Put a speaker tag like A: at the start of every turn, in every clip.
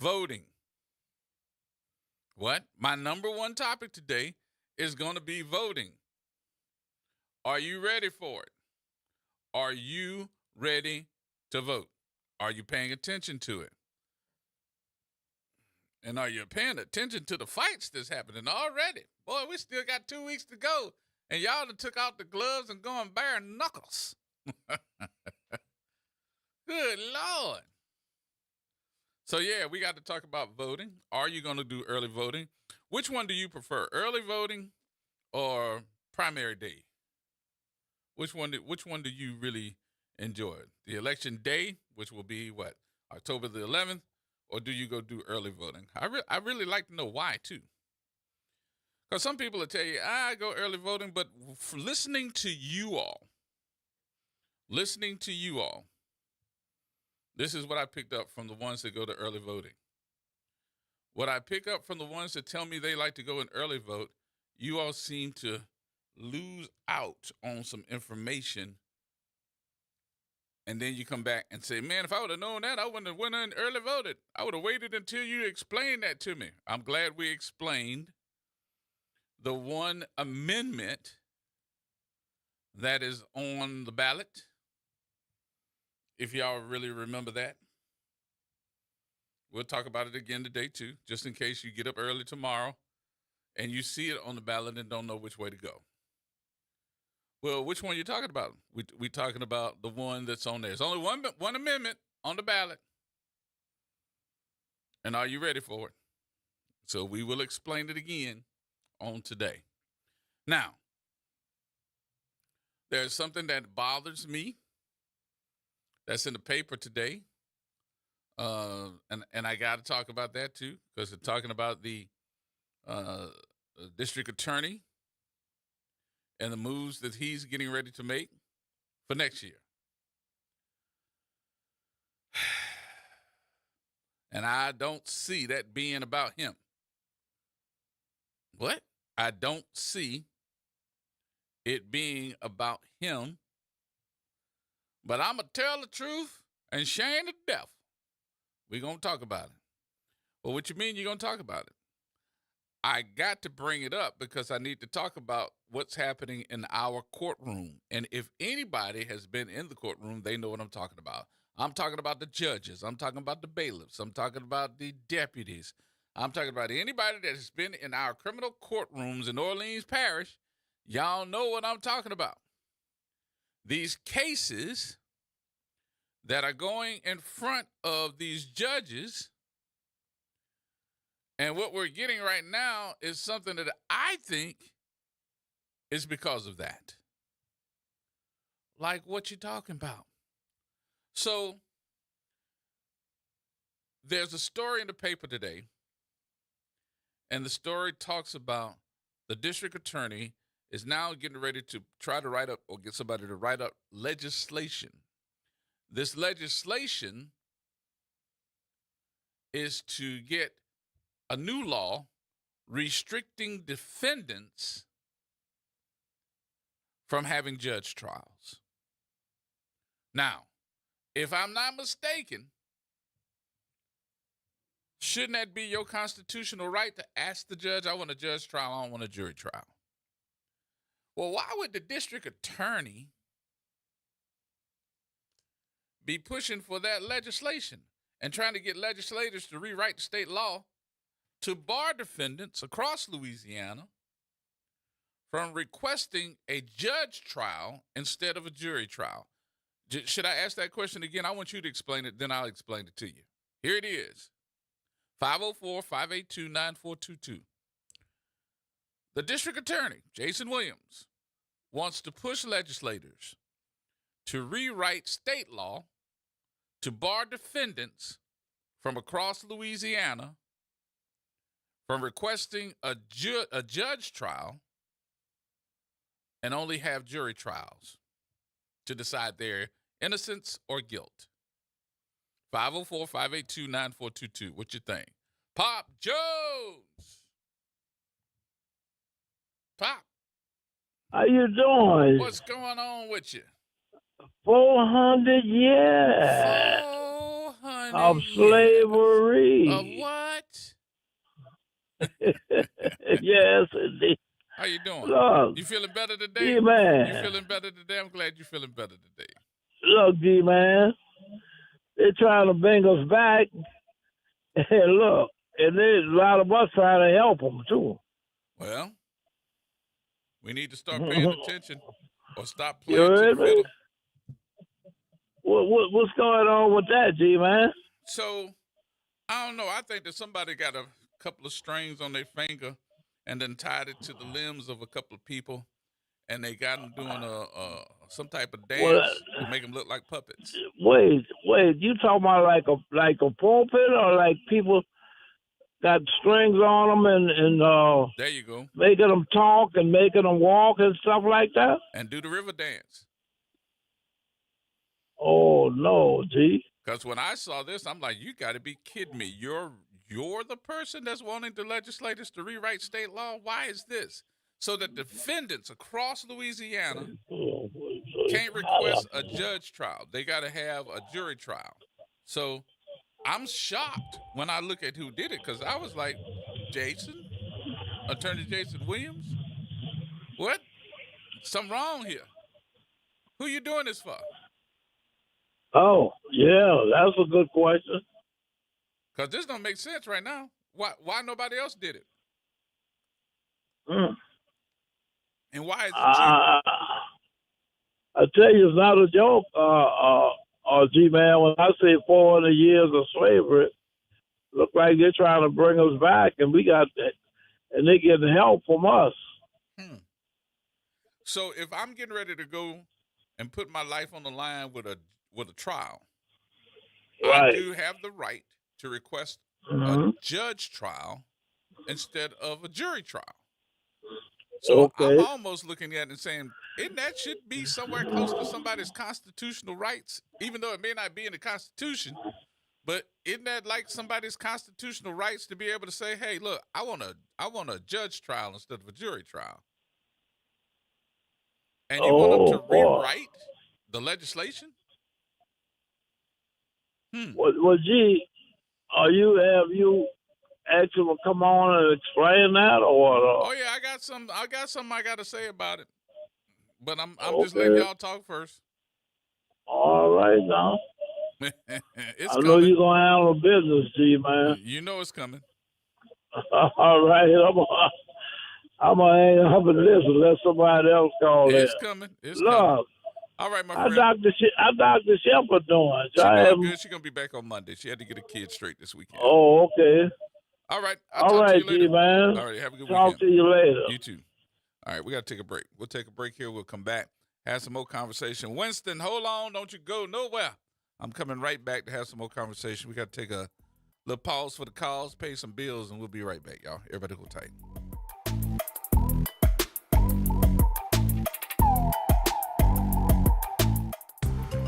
A: Voting. What? My number one topic today is going to be voting. Are you ready for it? Are you ready to vote? Are you paying attention to it? And are you paying attention to the fights that's happening already? Boy, we still got 2 weeks to go, and y'all done took out the gloves and going bare knuckles. Good Lord. So, yeah, we got to talk about voting. Are you going to do early voting? Which one do you prefer, early voting or primary day? Which one do you really enjoy? The election day, which will be what, October the 11th, or do you go do early voting? I really like to know why, too. Because some people will tell you, I go early voting, but listening to you all, this is what I picked up from the ones that go to early voting. What I pick up from the ones that tell me they like to go and early vote, you all seem to lose out on some information. And then you come back and say, man, if I would have known that, I wouldn't have went in early voted. I would have waited until you explained that to me. I'm glad we explained the one amendment that is on the ballot. If y'all really remember that. We'll talk about it again today, too, just in case you get up early tomorrow and you see it on the ballot and don't know which way to go. Well, which one are you talking about? We talking about the one that's on there. There's only one amendment on the ballot. And are you ready for it? So we will explain it again on today. Now, there's something that bothers me that's in the paper today. And I got to talk about that, too, because they're talking about the district attorney and the moves that he's getting ready to make for next year. And I don't see that being about him. What? I don't see it being about him. But I'm going to tell the truth and shame the devil. We're going to talk about it. Well, what you mean you're going to talk about it? I got to bring it up because I need to talk about what's happening in our courtroom. And if anybody has been in the courtroom, they know what I'm talking about. I'm talking about the judges. I'm talking about the bailiffs. I'm talking about the deputies. I'm talking about anybody that has been in our criminal courtrooms in Orleans Parish. Y'all know what I'm talking about. These cases that are going in front of these judges. And what we're getting right now is something that I think is because of that. Like what you talking about. So there's a story in the paper today, and the story talks about the district attorney is now getting ready to try to write up or get somebody to write up legislation. This legislation is to get a new law restricting defendants from having judge trials. Now, if I'm not mistaken, shouldn't that be your constitutional right to ask the judge, I want a judge trial, I don't want a jury trial? Well, why would the district attorney be pushing for that legislation and trying to get legislators to rewrite the state law to bar defendants across Louisiana from requesting a judge trial instead of a jury trial? Should I ask that question again? I want you to explain it, then I'll explain it to you. Here it is. 504-582-9422. The district attorney, Jason Williams, wants to push legislators to rewrite state law to bar defendants from across Louisiana from requesting a judge trial and only have jury trials to decide their innocence or guilt. 504-582-9422. What you think? Pop Jones. Pop.
B: How you doing?
A: What's going on with you?
B: 400 years.
A: 400
B: of
A: yes. Of
B: slavery.
A: what?
B: Yes, indeed.
A: How you doing?
B: Look,
A: You feeling better today? You
B: G-Man.
A: feeling better today? I'm glad you're feeling better today.
B: Look, G-Man. They're trying to bring us back. And look, and there's a lot of us trying to help them, too.
A: Well, we need to start paying
B: You
A: attention or stop playing to the
B: heard me?
A: fiddle.
B: What's going on with that, G-Man?
A: So, I don't know. I think that somebody got a couple of strings on their finger and then tied it to the limbs of a couple of people, and they got them doing some type of
B: Well,
A: dance to make them look like puppets.
B: wait. You talking about like a pulpit or like people got strings on them and
A: There you go.
B: making them talk and making them walk and stuff like that?
A: And do the river dance.
B: Oh no, G.
A: Because when I saw this, I'm like, you got to be kidding me. You're the person that's wanting the legislators to rewrite state law? Why is this? So that defendants across Louisiana can't request a judge trial. They got to have a jury trial. So I'm shocked when I look at who did it, because I was like, Attorney Jason Williams? What? Something wrong here. Who you doing this for?
B: Oh, yeah, that's a good question.
A: Because this don't make sense right now. Why nobody else did it?
B: Mm.
A: And why is it you?
B: I tell you, it's not a joke, G-Man. When I say 400 years of slavery, look like they're trying to bring us back, and we got that, and they getting help from us.
A: So if I'm getting ready to go and put my life on the line with a trial,
B: Right.
A: I do have the right to request
B: Mm-hmm.
A: a judge trial instead of a jury trial. So
B: Okay.
A: I'm almost looking at it and saying, isn't that should be somewhere close to somebody's constitutional rights, even though it may not be in the Constitution, but isn't that like somebody's constitutional rights to be able to say, hey, look, I want a judge trial instead of a jury trial? And you want them to rewrite the legislation?
B: Well, G, have you asked him to come on and explain that, or?
A: Oh yeah, I got something I got to say about it, but I'm just
B: Okay.
A: letting y'all talk first.
B: All right now.
A: It's
B: I know
A: coming.
B: you're gonna handle business, G, man.
A: You know it's coming.
B: All right, I'm gonna hang up and listen. Let somebody else call
A: It's
B: in.
A: coming. It's
B: Look,
A: coming. All right, my friend.
B: How Dr. Shepard doing?
A: She's doing good. She's gonna be back on Monday. She had to get a kid straight this weekend.
B: Oh, okay.
A: All right. I'll
B: All
A: talk
B: right,
A: to you later.
B: G, man.
A: All right. Have a good
B: Talk
A: weekend.
B: to you later.
A: You too. All right. We got to take a break. We'll take a break here. We'll come back. Have some more conversation. Winston, hold on. Don't you go nowhere. I'm coming right back to have some more conversation. We got to take a little pause for the calls, pay some bills, and we'll be right back, y'all. Everybody hold tight.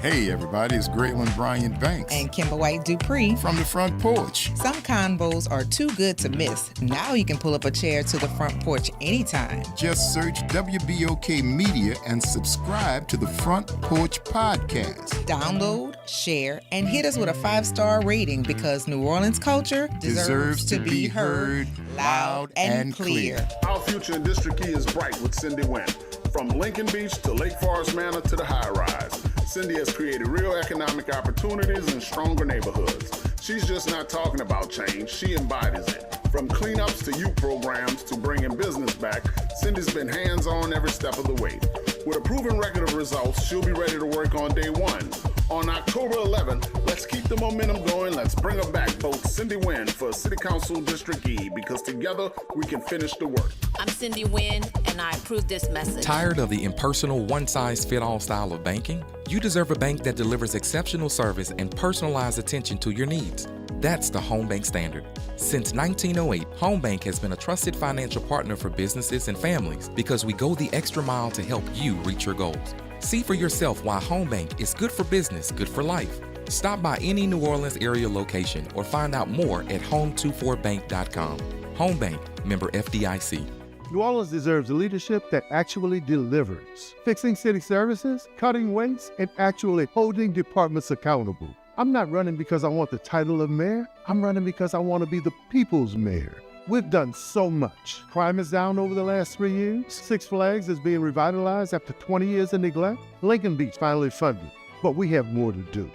C: Hey everybody, it's Graylin Bryant Banks
D: and Kimber White Dupree
C: from the front porch.
D: Some convos are too good to miss. Now you can pull up a chair to the front porch anytime.
C: Just search WBOK Media and subscribe to the Front Porch Podcast.
D: Download, share, and hit us with a 5-star rating because New Orleans culture deserves to be heard loud and clear.
E: Our future in District E is bright with Cindy Wynn. From Lincoln Beach to Lake Forest Manor to the high rise, Cindy has created real economic opportunities and stronger neighborhoods. She's just not talking about change, she embodies it. From cleanups to youth programs to bringing business back, Cindy's been hands-on every step of the way. With a proven record of results, she'll be ready to work on day one. On October 11th, let's keep the momentum going. Let's bring her back. Vote Cindy Wynn for City Council District E because together we can finish the work.
F: I'm Cindy Wynn, and I approve this message.
G: Tired of the impersonal, one-size-fits-all style of banking? You deserve a bank that delivers exceptional service and personalized attention to your needs. That's the Home Bank Standard. Since 1908, Home Bank has been a trusted financial partner for businesses and families because we go the extra mile to help you reach your goals. See for yourself why Home Bank is good for business, good for life. Stop by any New Orleans area location or find out more at home24bank.com. Home Bank, member FDIC.
H: New Orleans deserves a leadership that actually delivers, fixing city services, cutting waste, and actually holding departments accountable. I'm not running because I want the title of mayor. I'm running because I want to be the people's mayor. We've done so much. Crime is down over the last 3 years. Six Flags is being revitalized after 20 years of neglect. Lincoln Beach finally funded, but we have more to do.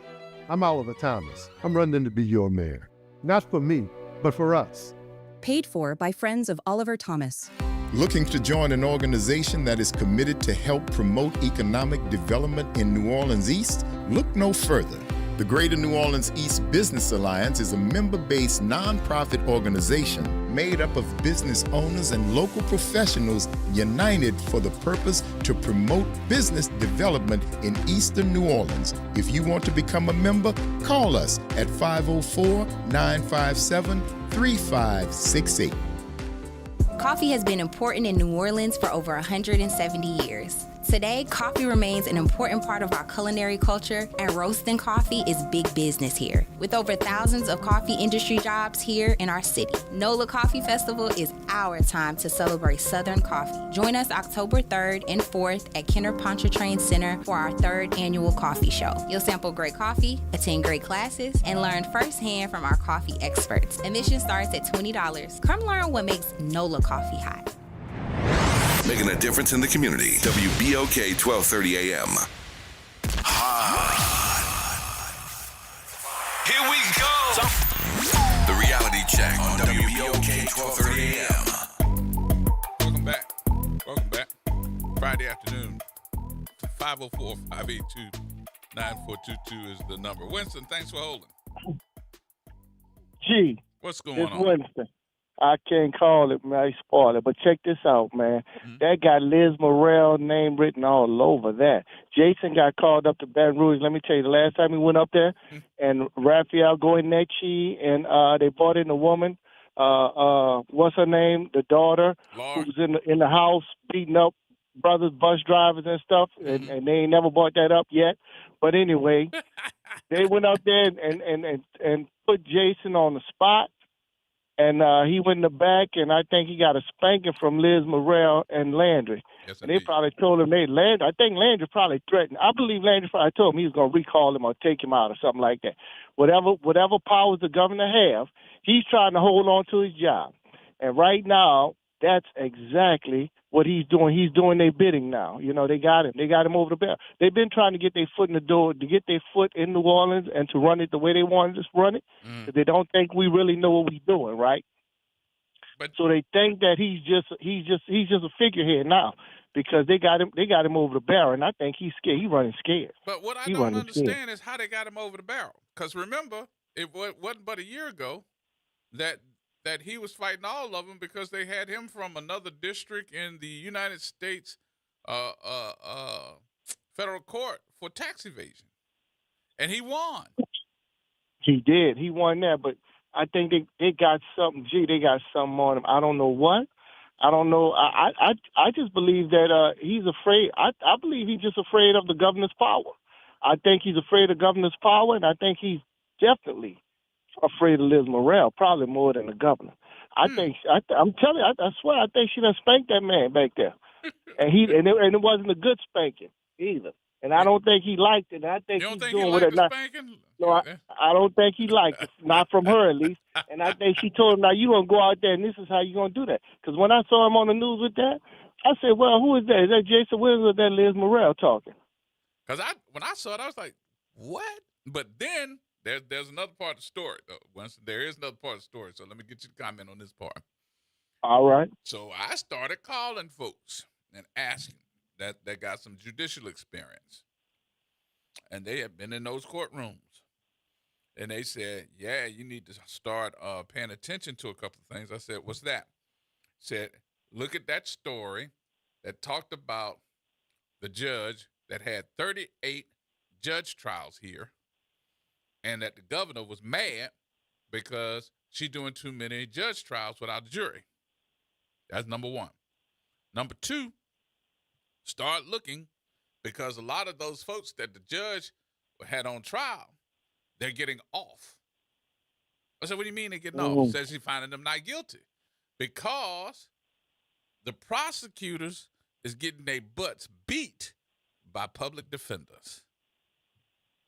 H: I'm Oliver Thomas. I'm running to be your mayor. Not for me, but for us.
I: Paid for by Friends of Oliver Thomas.
C: Looking to join an organization that is committed to help promote economic development in New Orleans East? Look no further. The Greater New Orleans East Business Alliance is a member-based nonprofit organization made up of business owners and local professionals united for the purpose to promote business development in Eastern New Orleans. If you want to become a member, call us at 504-957-3568.
J: Coffee has been important in New Orleans for over 170 years. Today, coffee remains an important part of our culinary culture, and roasting coffee is big business here. With over thousands of coffee industry jobs here in our city, NOLA Coffee Festival is our time to celebrate Southern coffee. Join us October 3rd and 4th at Kenner Pontchartrain Center for our 3rd annual coffee show. You'll sample great coffee, attend great classes, and learn firsthand from our coffee experts. Admission starts at $20. Come learn what makes NOLA coffee hot.
K: Making a difference in the community. WBOK 1230 AM. Here we go. The reality check on WBOK 1230 AM.
A: Welcome back. Friday afternoon. 504-582-9422 is the number. Winston, thanks for holding.
L: Gee.
A: What's going on?
L: Winston. I can't call it, man. I spoil it. But check this out, man. That got Liz Morrell name written all over that. Jason got called up to Baton Rouge. Let me tell you, the last time he went up there, and Raphael Goyeneche, and they brought in a woman, what's her name? The daughter, who was in the house beating up brothers, bus drivers and stuff, and they ain't never brought that up yet. But anyway, they went up there and put Jason on the spot. And he went in the back, and I think he got a spanking from Liz Morrell and Landry.
A: Yes,
L: and they probably told him, I think Landry probably threatened. I believe Landry probably told him he was going to recall him or take him out or something like that. Whatever powers the governor have, he's trying to hold on to his job. And right now, that's exactly what he's doing. He's doing their bidding now. You know, they got him. They got him over the barrel. They've been trying to get their foot in the door, to get their foot in New Orleans and to run it the way they wanted to run it. They don't think we really know what we're doing, right? So they think that he's just a figurehead now because they got him over the barrel, and I think he's scared. He's running scared.
A: But what I don't understand is how they got him over the barrel. Because remember, it wasn't but a year ago that he was fighting all of them because they had him from another district in the United States federal court for tax evasion. And he won.
L: He did. He won that, but I think they got something. They got something on him. I don't know what. I don't know. I just believe that he's afraid. I believe he's just afraid of the governor's power. I think he's afraid of governor's power, and I think he's definitely afraid of Liz Morrell, probably more than the governor. I'm telling you, I swear, I think she done spanked that man back there, and it wasn't a good spanking either. And I don't think he liked it. I think he's doing with it now. No, I don't think he liked it. Not from her, at least. And I think she told him, now you gonna go out there and this is how you gonna do that. Because when I saw him on the news with that, I said, well, who is that? Is that Jason Williams or that Liz Morrell talking?
A: Because when I saw it, I was like, what? But then there's another part of the story, though. There is another part of the story, so let me get you to comment on this part.
L: All right.
A: So I started calling folks and asking that got some judicial experience. And they have been in those courtrooms. And they said, yeah, you need to start paying attention to a couple of things. I said, what's that? Said, look at that story that talked about the judge that had 38 judge trials here, and that the governor was mad because she's doing too many judge trials without a jury. That's number one. Number two, start looking, because a lot of those folks that the judge had on trial, they're getting off. I said, what do you mean they're getting off? Says she's finding them not guilty. Because the prosecutors is getting their butts beat by public defenders.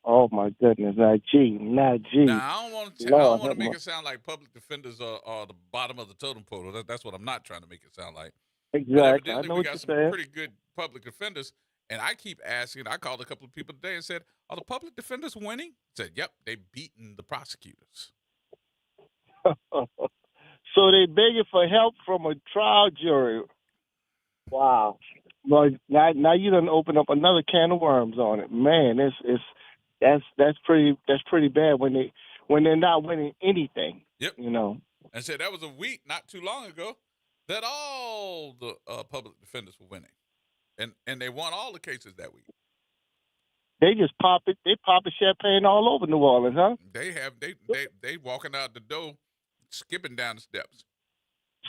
L: Oh my goodness, not G.
A: Now I don't want to. I don't
L: Lord,
A: want to
L: help
A: make
L: me.
A: it sound like public defenders are the bottom of the totem pole. That's what I'm not trying to make it sound like. But
L: Exactly. I
A: evidently,
L: know
A: we
L: what
A: got
L: you're
A: some
L: saying.
A: pretty good public defenders. And I keep asking. I called a couple of people today and said, "Are the public defenders winning?" Said, "Yep, they beaten the prosecutors."
L: So they begging for help from a trial jury. Wow. Well, now you done open up another can of worms on it. Man, that's pretty bad when they're not winning anything.
A: Yep.
L: You know.
A: And said that was a week not too long ago that all the public defenders were winning, and they won all the cases that week.
L: They just pop it. They popping champagne all over New Orleans, huh?
A: They walking out the door, skipping down the steps.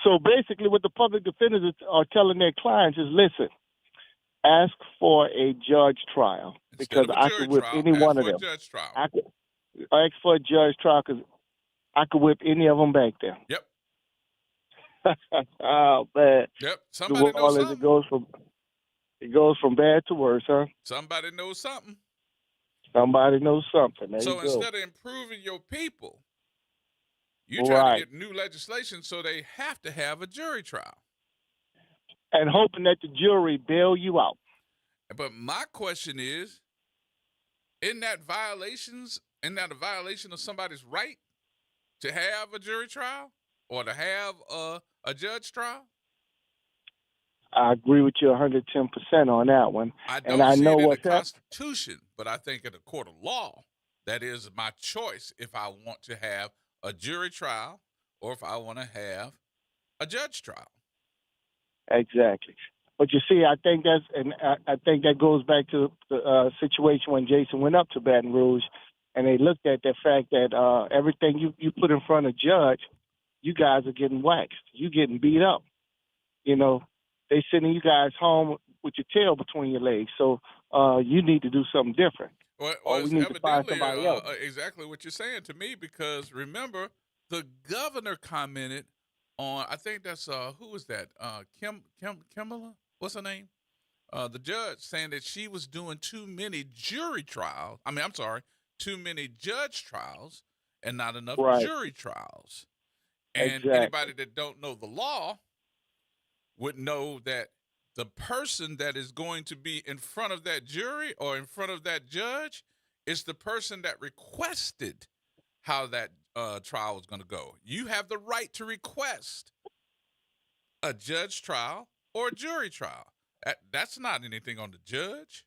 L: So basically, what the public defenders are telling their clients is, listen, ask for a judge trial because I could whip any one of them.
A: Judge trial.
L: I could ask for a judge trial because I could whip any of them back there.
A: Yep.
L: Oh man.
A: Yep. Somebody knows something.
L: It goes from bad to worse, huh?
A: Somebody knows something.
L: Somebody knows something. There
A: so
L: you go.
A: Instead of improving your people, you try to get new legislation so they have to have a jury trial.
L: And hoping that the jury bail you out.
A: But my question is, isn't that a violation of somebody's right to have a jury trial or to have a judge trial?
L: I agree with you 110% on that one.
A: I don't see it in the Constitution, but I think in a court of law, that is my choice if I want to have a jury trial or if I want to have a judge trial.
L: Exactly. But you see, I think that goes back to the situation when Jason went up to Baton Rouge, and they looked at the fact that everything you put in front of judge, you guys are getting waxed. You getting beat up. You know, they sending you guys home with your tail between your legs. So you need to do something different.
A: Well,
L: we need to find somebody else.
A: Exactly what you're saying to me, because remember, the governor commented on, I think that's who was that? Kimberly? What's her name? The judge saying that she was doing too many jury trials. Too many judge trials and not enough jury trials. And anybody that don't know the law would know that the person that is going to be in front of that jury or in front of that judge is the person that requested how that trial was going to go. You have the right to request a judge trial or a jury trial. That's not anything on the judge.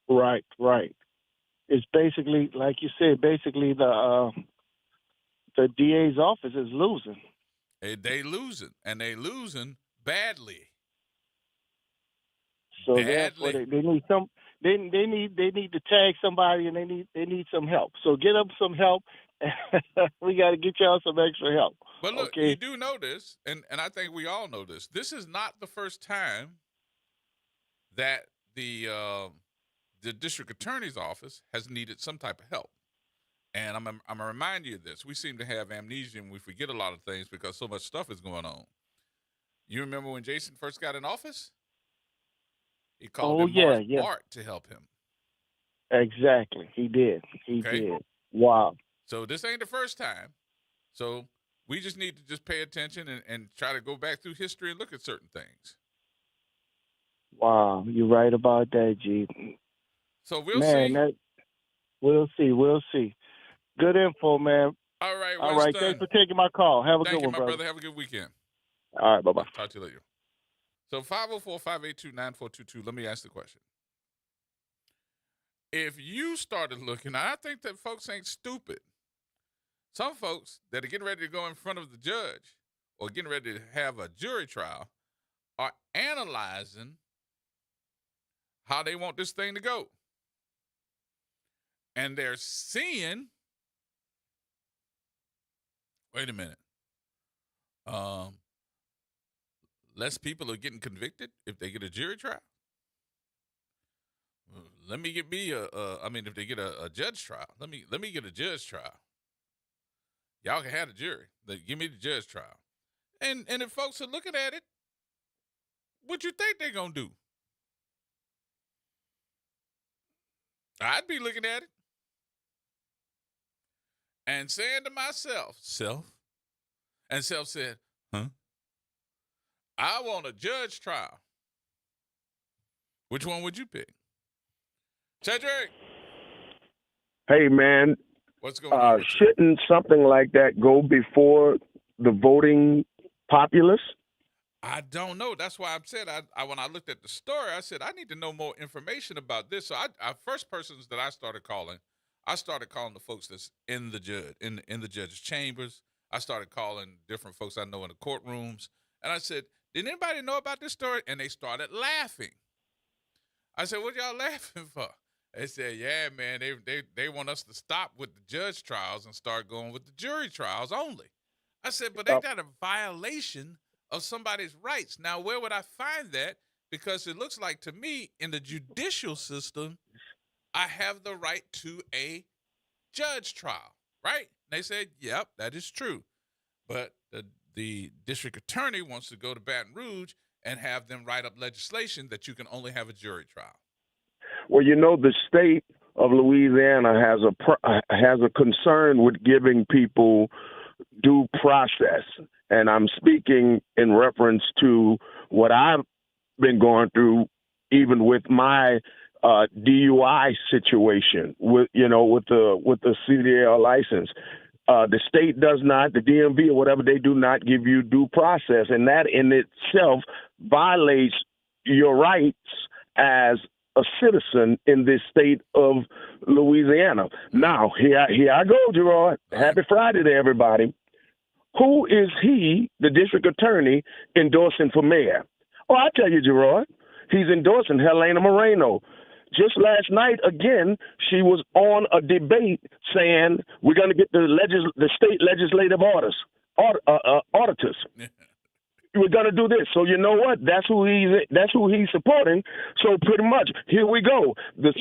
L: Right. It's basically, like you said, the DA's office is losing.
A: They losing, and they losing badly.
L: So therefore, they need some. They need to tag somebody, and they need some help. So get them some help. We got to get y'all some extra help.
A: But look, you do know this, and I think we all know this. This is not the first time that the district attorney's office has needed some type of help. And I'm going to remind you of this. We seem to have amnesia and we forget a lot of things because so much stuff is going on. You remember when Jason first got in office? He called Bart to help him.
L: Exactly. He did. He did. Wow.
A: So this ain't the first time. So we just need to just pay attention and try to go back through history and look at certain things.
L: Wow. You're right about that, G.
A: So we'll see.
L: We'll see. Good info, man.
A: All right,
L: All right. Thanks for taking my call. Have a good one,
A: brother. Have a good weekend.
L: All right. Bye-bye.
A: Talk to you later. So 504-582-9422. Let me ask the question. If you started looking, I think that folks ain't stupid. Some folks that are getting ready to go in front of the judge or getting ready to have a jury trial are analyzing how they want this thing to go. And they're seeing, wait a minute, less people are getting convicted if they get a jury trial. Let me get if they get a judge trial, let me get a judge trial. Y'all can have the jury. Give me the judge trial. And if folks are looking at it, what you think they're going to do? I'd be looking at it. and saying to myself, self, and self said, huh? I want a judge trial. Which one would you pick? Cedric.
M: Hey, man.
A: What's going on?
M: Shouldn't something like that go before the voting populace?
A: I don't know. That's why I said I when I looked at the story, I said I need to know more information about this. So I first persons that I started calling the folks that's in the judge in the judge's chambers. I started calling different folks I know in the courtrooms, and I said, "Did anybody know about this story?" And they started laughing. I said, "What y'all laughing for?" They said, "Yeah, man, they want us to stop with the judge trials and start going with the jury trials only." I said, "But they got a violation of somebody's rights." Now, where would I find that? Because it looks like to me in the judicial system, I have the right to a judge trial, right? And they said, "Yep, that is true." But the district attorney wants to go to Baton Rouge and have them write up legislation that you can only have a jury trial.
M: Well, you know, the state of Louisiana has a concern with giving people due process, and I'm speaking in reference to what I've been going through, even with my DUI situation, with the CDL license. The state does not, the DMV or whatever, they do not give you due process, and that in itself violates your rights as a citizen in this state of Louisiana. Now, here I go, Gerard. Happy Friday to everybody. Who is he, the district attorney, endorsing for mayor? Oh, I tell you, Gerard, he's endorsing Helena Moreno. Just last night, again, she was on a debate saying we're going to get the state legislative auditors. We're going to do this. So you know what? That's who he's supporting. So pretty much, here we go. The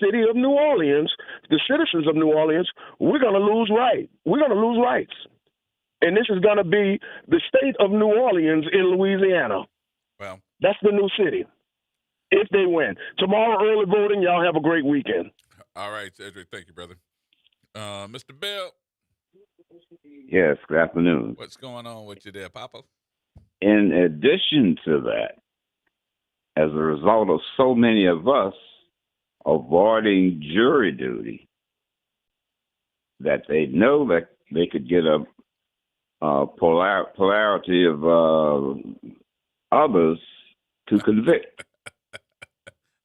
M: city of New Orleans, the citizens of New Orleans, we're going to lose rights. And this is going to be the state of New Orleans in Louisiana.
A: Well,
M: that's the new city. If they win. Tomorrow, early voting. Y'all have a great weekend.
A: All right, Cedric. Thank you, brother. Mr. Bell.
N: Yes, good afternoon.
A: What's going on with you there, Papa?
N: In addition to that, as a result of so many of us avoiding jury duty, that they know that they could get a polarity of others to convict.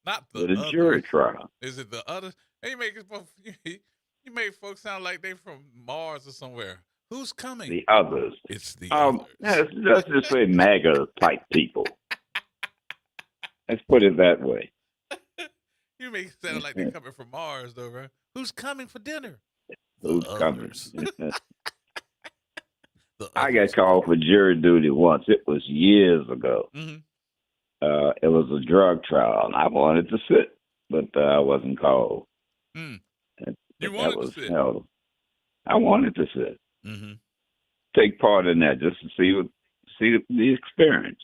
A: Not the
N: with a
A: others.
N: Jury trial.
A: Is it the others? Hey, you make folks sound like they from Mars or somewhere. Who's coming?
N: The others.
A: It's the others.
N: Let's just say MAGA type people. Let's put it that way.
A: You make it sound like they're coming from Mars, though, right? Who's coming for dinner?
N: Who's coming? I got called for jury duty once. It was years ago.
A: Mm-hmm.
N: It was a drug trial, and I wanted to sit, but I wasn't called.
A: Mm. You wanted to sit?
N: Held. I wanted to sit.
A: Mm-hmm.
N: Take part in that just to see the experience.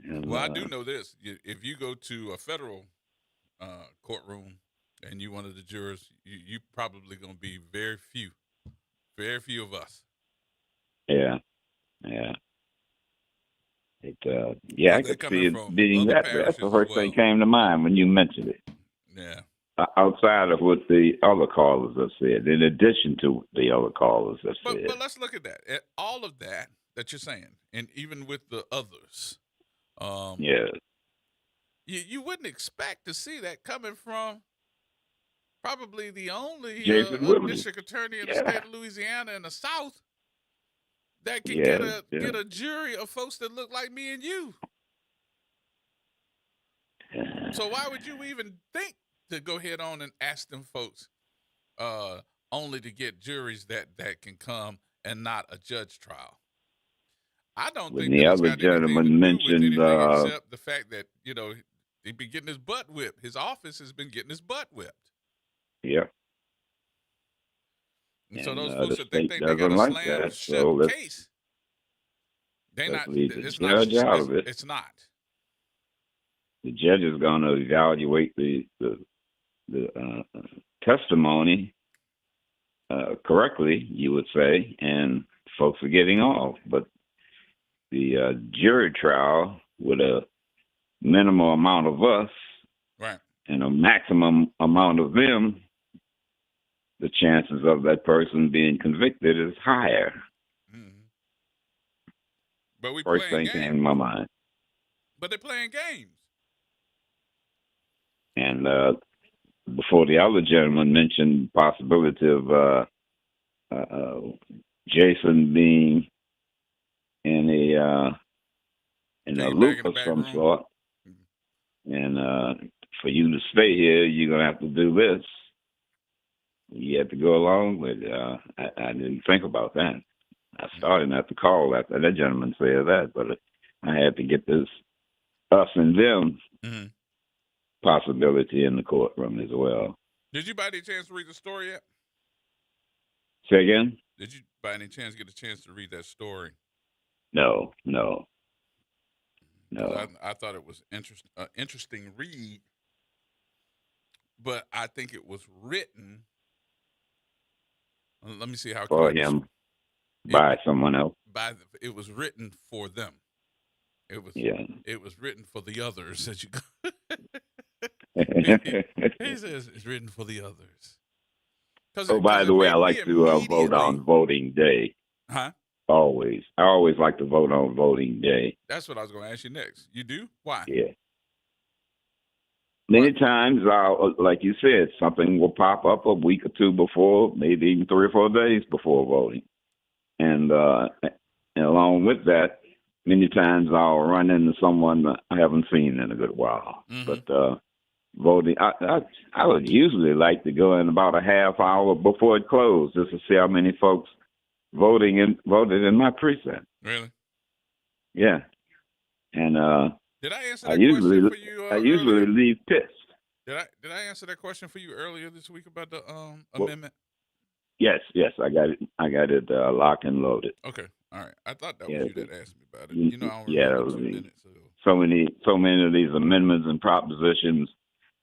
N: And,
A: well, I do know this. If you go to a federal courtroom and you one of the jurors, you probably going to be very few of us.
N: Yeah. I could see it being that. That's the first thing came to mind when you mentioned it.
A: Yeah.
N: Outside of what the other callers have said, in addition to the other callers have said.
A: But let's look at that. At all of that you're saying, and even with the others.
N: Yes.
A: You wouldn't expect to see that coming from probably the only district attorney in the state of Louisiana in the South that can get a jury of folks that look like me and you. So why would you even think to go head on and ask them folks only to get juries that can come and not a judge trial? I don't think
N: the other gentleman mentioned
A: except the fact that he'd been getting his butt whipped. His office has been getting his butt whipped.
N: Yeah.
A: And so those folks that think they got a slam shut case, it's not.
N: The judge is going to evaluate the testimony correctly, you would say, and folks are getting off. But the jury trial with a minimal amount of us
A: right,
N: and a maximum amount of them, the chances of that person being convicted is higher.
A: Mm-hmm. But we
N: First
A: playing
N: thing came
A: games.
N: to my mind.
A: But they're playing games.
N: And before the other gentleman mentioned the possibility of Jason being in a loop of some sort, and for you to stay here, you're gonna have to do this. You have to go along with. I didn't think about that. I started not to call after that gentleman said that, but I had to get this us and them possibility in the courtroom as well.
A: Did you by any chance read the story yet?
N: Say again?
A: Did you by any chance get a chance to read that story?
N: No.
A: I thought it was interesting read, but I think it was written. Let me see how
N: for him by someone else.
A: It was written for them. It was written for the others. As you he says it's written for the others.
N: Oh, by the way, I like to vote on voting day.
A: Huh?
N: Always. I always like to vote on voting day.
A: That's what I was going to ask you next. You do? Why?
N: Yeah. Many times, like you said, something will pop up a week or two before, maybe even 3 or 4 days before voting. And along with that, many times I'll run into someone I haven't seen in a good while. Mm-hmm. But voting, I would usually like to go in about a half hour before it closed just to see how many folks voted in my precinct.
A: Really?
N: Yeah. And
A: did I answer that question for you?
N: I usually leave pissed.
A: Did I answer that question for you earlier this week about the amendment?
N: Yes, I got it. I got it locked and loaded.
A: Okay, all right. I thought that was you that asked me about it. You know, I don't remember 2 minutes.
N: So many of these amendments and propositions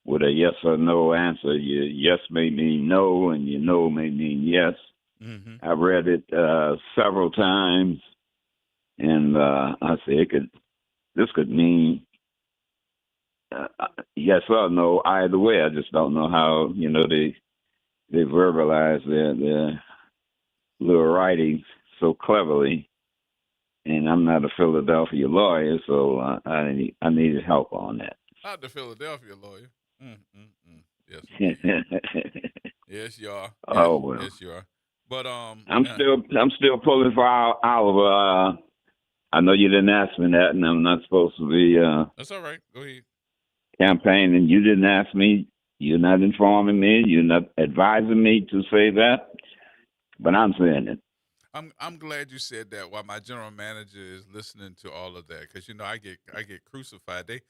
N: with a yes or no answer. Your yes may mean no, and your no may mean yes. Mm-hmm. I read it several times, and I said this could mean yes or no either way. I just don't know how they verbalize their little writings so cleverly. And I'm not a Philadelphia lawyer, so I needed help on that.
A: Not the Philadelphia lawyer. Yes. Yes, you are. Yes,
N: oh well.
A: Yes, you are. But
N: I'm still pulling for Oliver. I know you didn't ask me that, and I'm not supposed to be.
A: That's all right. Go ahead.
N: Campaigning. You didn't ask me. You're not informing me. You're not advising me to say that. But I'm saying it.
A: I'm glad you said that while my general manager is listening to all of that, because I get crucified. They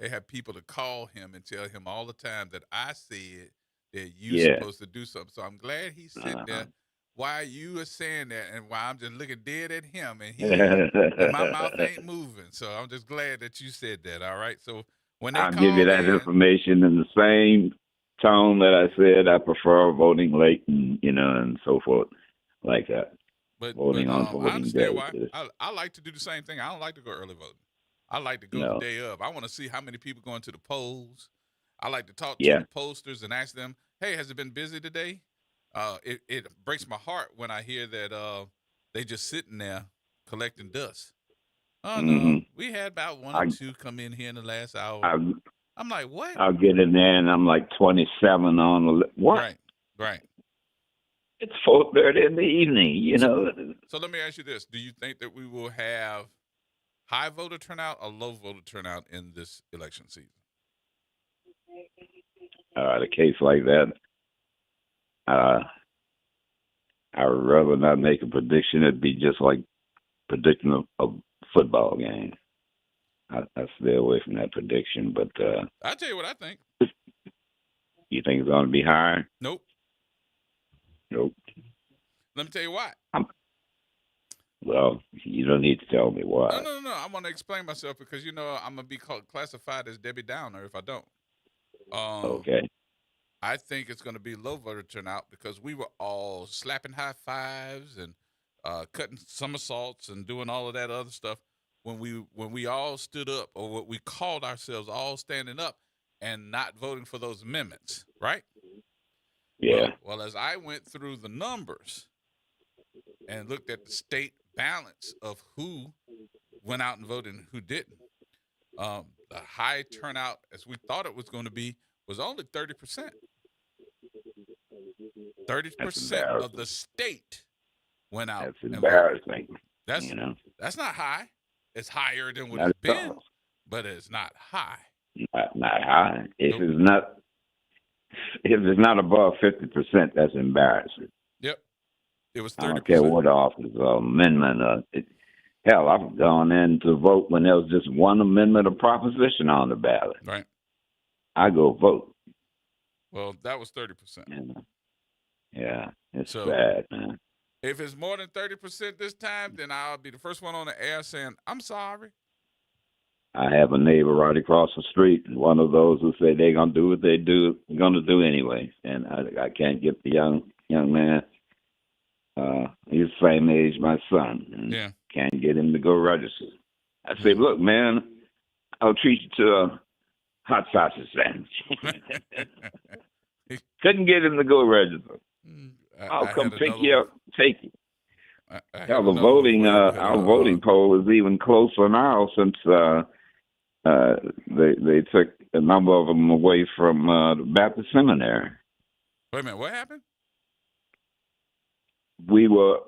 A: have people to call him and tell him all the time that I said that you're supposed to do something. So I'm glad he's sitting there while you are saying that, and while I'm just looking dead at him, and my mouth ain't moving. So I'm just glad that you said that. All right. So when I'll
N: give you that information in the same tone that I said I prefer voting late, and so forth, like that.
A: But
N: voting on voting
A: I understand why.
N: day.
A: I like to do the same thing. I don't like to go early voting. I like to go the day of. I want to see how many people going to the polls. I like to talk to the posters and ask them, "Hey, has it been busy today?" It breaks my heart when I hear that they just sitting there collecting dust. Oh no, we had about 1 or 2 come in here in the last hour. I'm like, what?
N: I'll get in there and I'm like 27 on the what?
A: Right.
N: It's 4:30 in the evening,
A: So let me ask you this: do you think that we will have high voter turnout or low voter turnout in this election season?
N: A case like that, I would rather not make a prediction. It'd be just like predicting a football game. I stay away from that prediction. But
A: I'll tell you what I think.
N: You think it's going to be higher?
A: Nope. Let me tell you why.
N: Well, you don't need to tell me why.
A: No. I want to explain myself because I'm gonna be classified as Debbie Downer if I don't.
N: Okay.
A: I think it's going to be low voter turnout because we were all slapping high fives and cutting somersaults and doing all of that other stuff when we all stood up, or what we called ourselves all standing up and not voting for those amendments, right?
N: Yeah.
A: Well, as I went through the numbers and looked at the state balance of who went out and voted and who didn't, the high turnout, as we thought it was going to be, was only 30%. 30% of the state went out.
N: That's embarrassing.
A: That's not high. It's higher than what it's been, but it's not high.
N: Not high. If it's not above 50%, that's embarrassing.
A: Yep. It was 30%.
N: I don't care what office amendment. Hell, I've gone in to vote when there was just one amendment or proposition on the ballot.
A: Right.
N: I go vote.
A: Well, that was 30%.
N: Yeah, it's bad, man.
A: If it's more than 30% this time, then I'll be the first one on the air saying, I'm sorry.
N: I have a neighbor right across the street, and one of those who say they're going to do what they're going to do anyway. And I can't get the young man. He's the same age my son. And can't get him to go register. I say, look, man, I'll treat you to a hot sausage sandwich. Couldn't get him to go register. I'll come pick you up, take you. Hell, the voting, our voting poll is even closer now since they took a number of them away from the Baptist Seminary.
A: Wait a minute, what happened?
N: We were,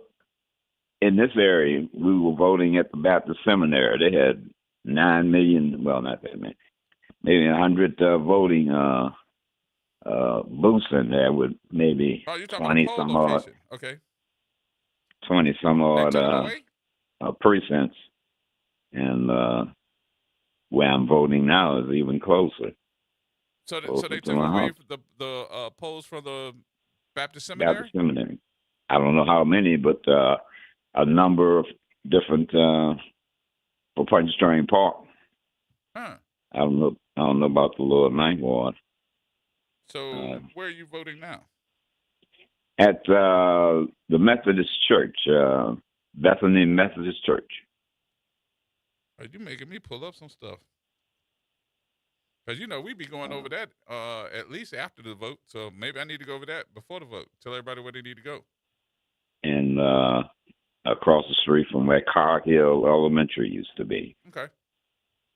N: in this area, we were voting at the Baptist Seminary. They had 9 million, well, not that many, maybe 100 voting booths in there with maybe 20 some odd.
A: Okay.
N: 20 some odd precincts. And where I'm voting now is even closer.
A: So they took away the polls from the Baptist Seminary?
N: Baptist Seminary. I don't know how many, but a number of different for Punch String Park.
A: Huh.
N: I don't know about the Lower Ninth Ward.
A: So where are you voting now?
N: At the Methodist Church, Bethany Methodist Church.
A: Are you making me pull up some stuff? Because, we be going over that at least after the vote. So maybe I need to go over that before the vote. Tell everybody where they need to go.
N: And across the street from where Cargill Elementary used to be.
A: Okay.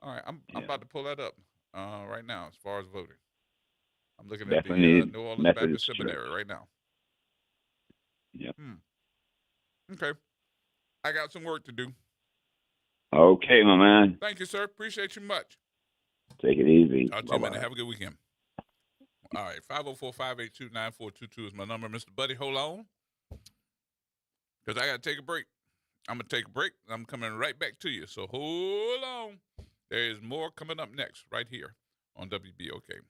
A: All right. I'm about to pull that up right now as far as voting. I'm looking at the New Orleans Baptist Seminary right now.
N: Yeah.
A: Okay. I got some work to do.
N: Okay, my man.
A: Thank you, sir. Appreciate you much.
N: Take it easy.
A: I'll tell you, man. Have a good weekend. All right. 504-582-9422 is my number. Mr. Buddy, hold on. Because I got to take a break. I'm going to take a break. I'm coming right back to you. So hold on. There is more coming up next right here on WBOK.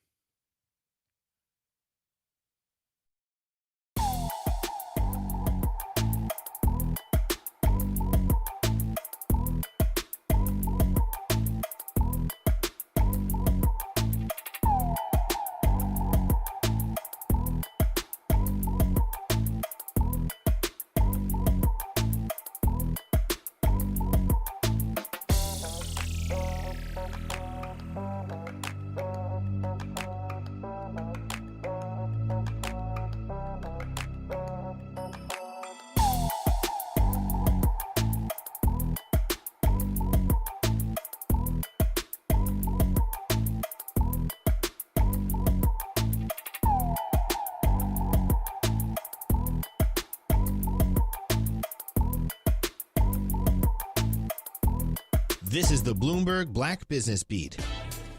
O: This is the Bloomberg Black Business Beat.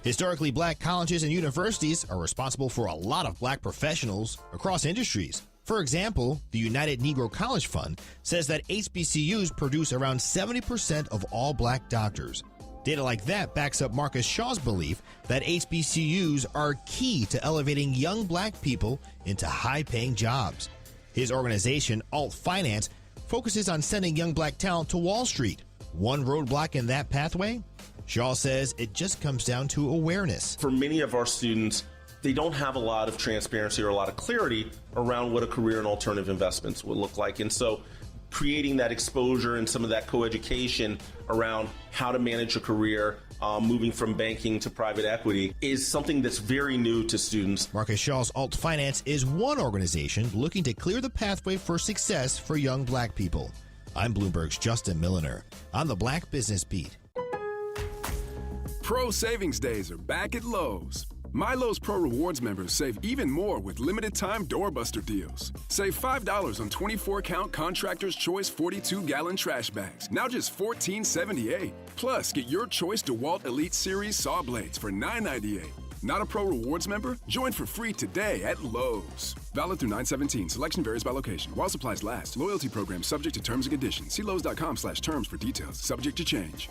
O: Historically black colleges and universities are responsible for a lot of black professionals across industries. For example, the United Negro College Fund says that HBCUs produce around 70% of all black doctors. Data like that backs up Marcus Shaw's belief that HBCUs are key to elevating young black people into high-paying jobs. His organization, Alt Finance, focuses on sending young black talent to Wall Street. One roadblock in that pathway? Shaw says it just comes down to awareness.
P: For many of our students, they don't have a lot of transparency or a lot of clarity around what a career in alternative investments would look like. And so creating that exposure and some of that co-education around how to manage a career, moving from banking to private equity, is something that's very new to students.
O: Marcus Shaw's Alt Finance is one organization looking to clear the pathway for success for young black people. I'm Bloomberg's Justin Milliner on the Black Business Beat.
Q: Pro Savings Days are back at Lowe's. My Lowe's Pro Rewards members save even more with limited-time doorbuster deals. Save $5 on 24-count Contractor's Choice 42-gallon trash bags, now just $14.78. Plus, get your choice DeWalt Elite Series saw blades for $9.98. Not a Pro Rewards member? Join for free today at Lowe's. Valid through 9/17. Selection varies by location. While supplies last. Loyalty program subject to terms and conditions. See Lowes.com/terms for details. Subject to change.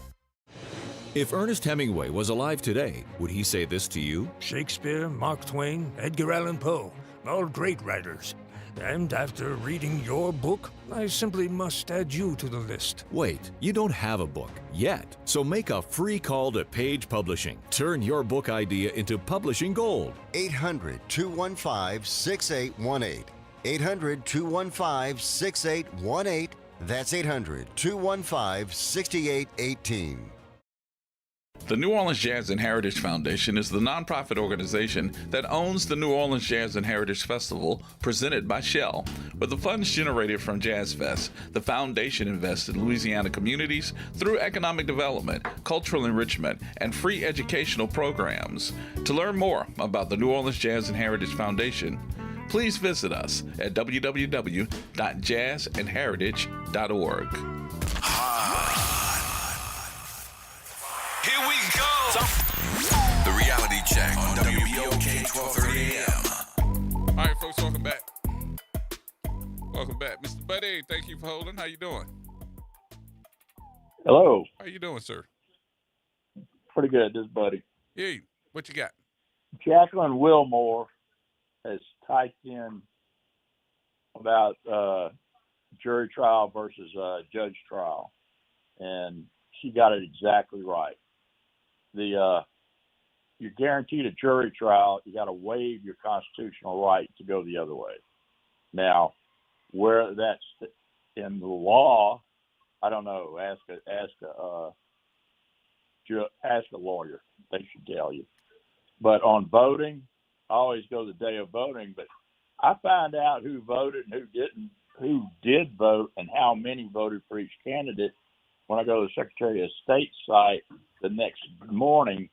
R: If Ernest Hemingway was alive today, would he say this to you?
S: Shakespeare, Mark Twain, Edgar Allan Poe, all great writers. And after reading your book, I simply must add you to the list.
R: Wait, you don't have a book yet. So make a free call to Page Publishing. Turn your book idea into publishing gold.
T: 800-215-6818. 800-215-6818. That's 800-215-6818.
A: The New Orleans Jazz and Heritage Foundation is the nonprofit organization that owns the New Orleans Jazz and Heritage Festival presented by Shell. With the funds generated from Jazz Fest, the foundation invests in Louisiana communities through economic development, cultural enrichment, and free educational programs. To learn more about the New Orleans Jazz and Heritage Foundation, please visit us at www.jazzandheritage.org.
K: Here we go. The reality check on WBOK 1230 AM.
A: All right, folks, welcome back. Welcome back. Mr. Buddy, thank you for holding. How you doing?
B: Hello.
A: How you doing, sir?
B: Pretty good, this buddy.
A: Yeah, what you got?
B: Jacqueline Wilmore has typed in about jury trial versus judge trial, and she got it exactly right. You're guaranteed a jury trial. You got to waive your constitutional right to go the other way. Now, where that's in the law, I don't know. Ask a lawyer. They should tell you. But on voting, I always go the day of voting. But I find out who voted and who didn't, who did vote, and how many voted for each candidate when I go to the Secretary of State site the next morning,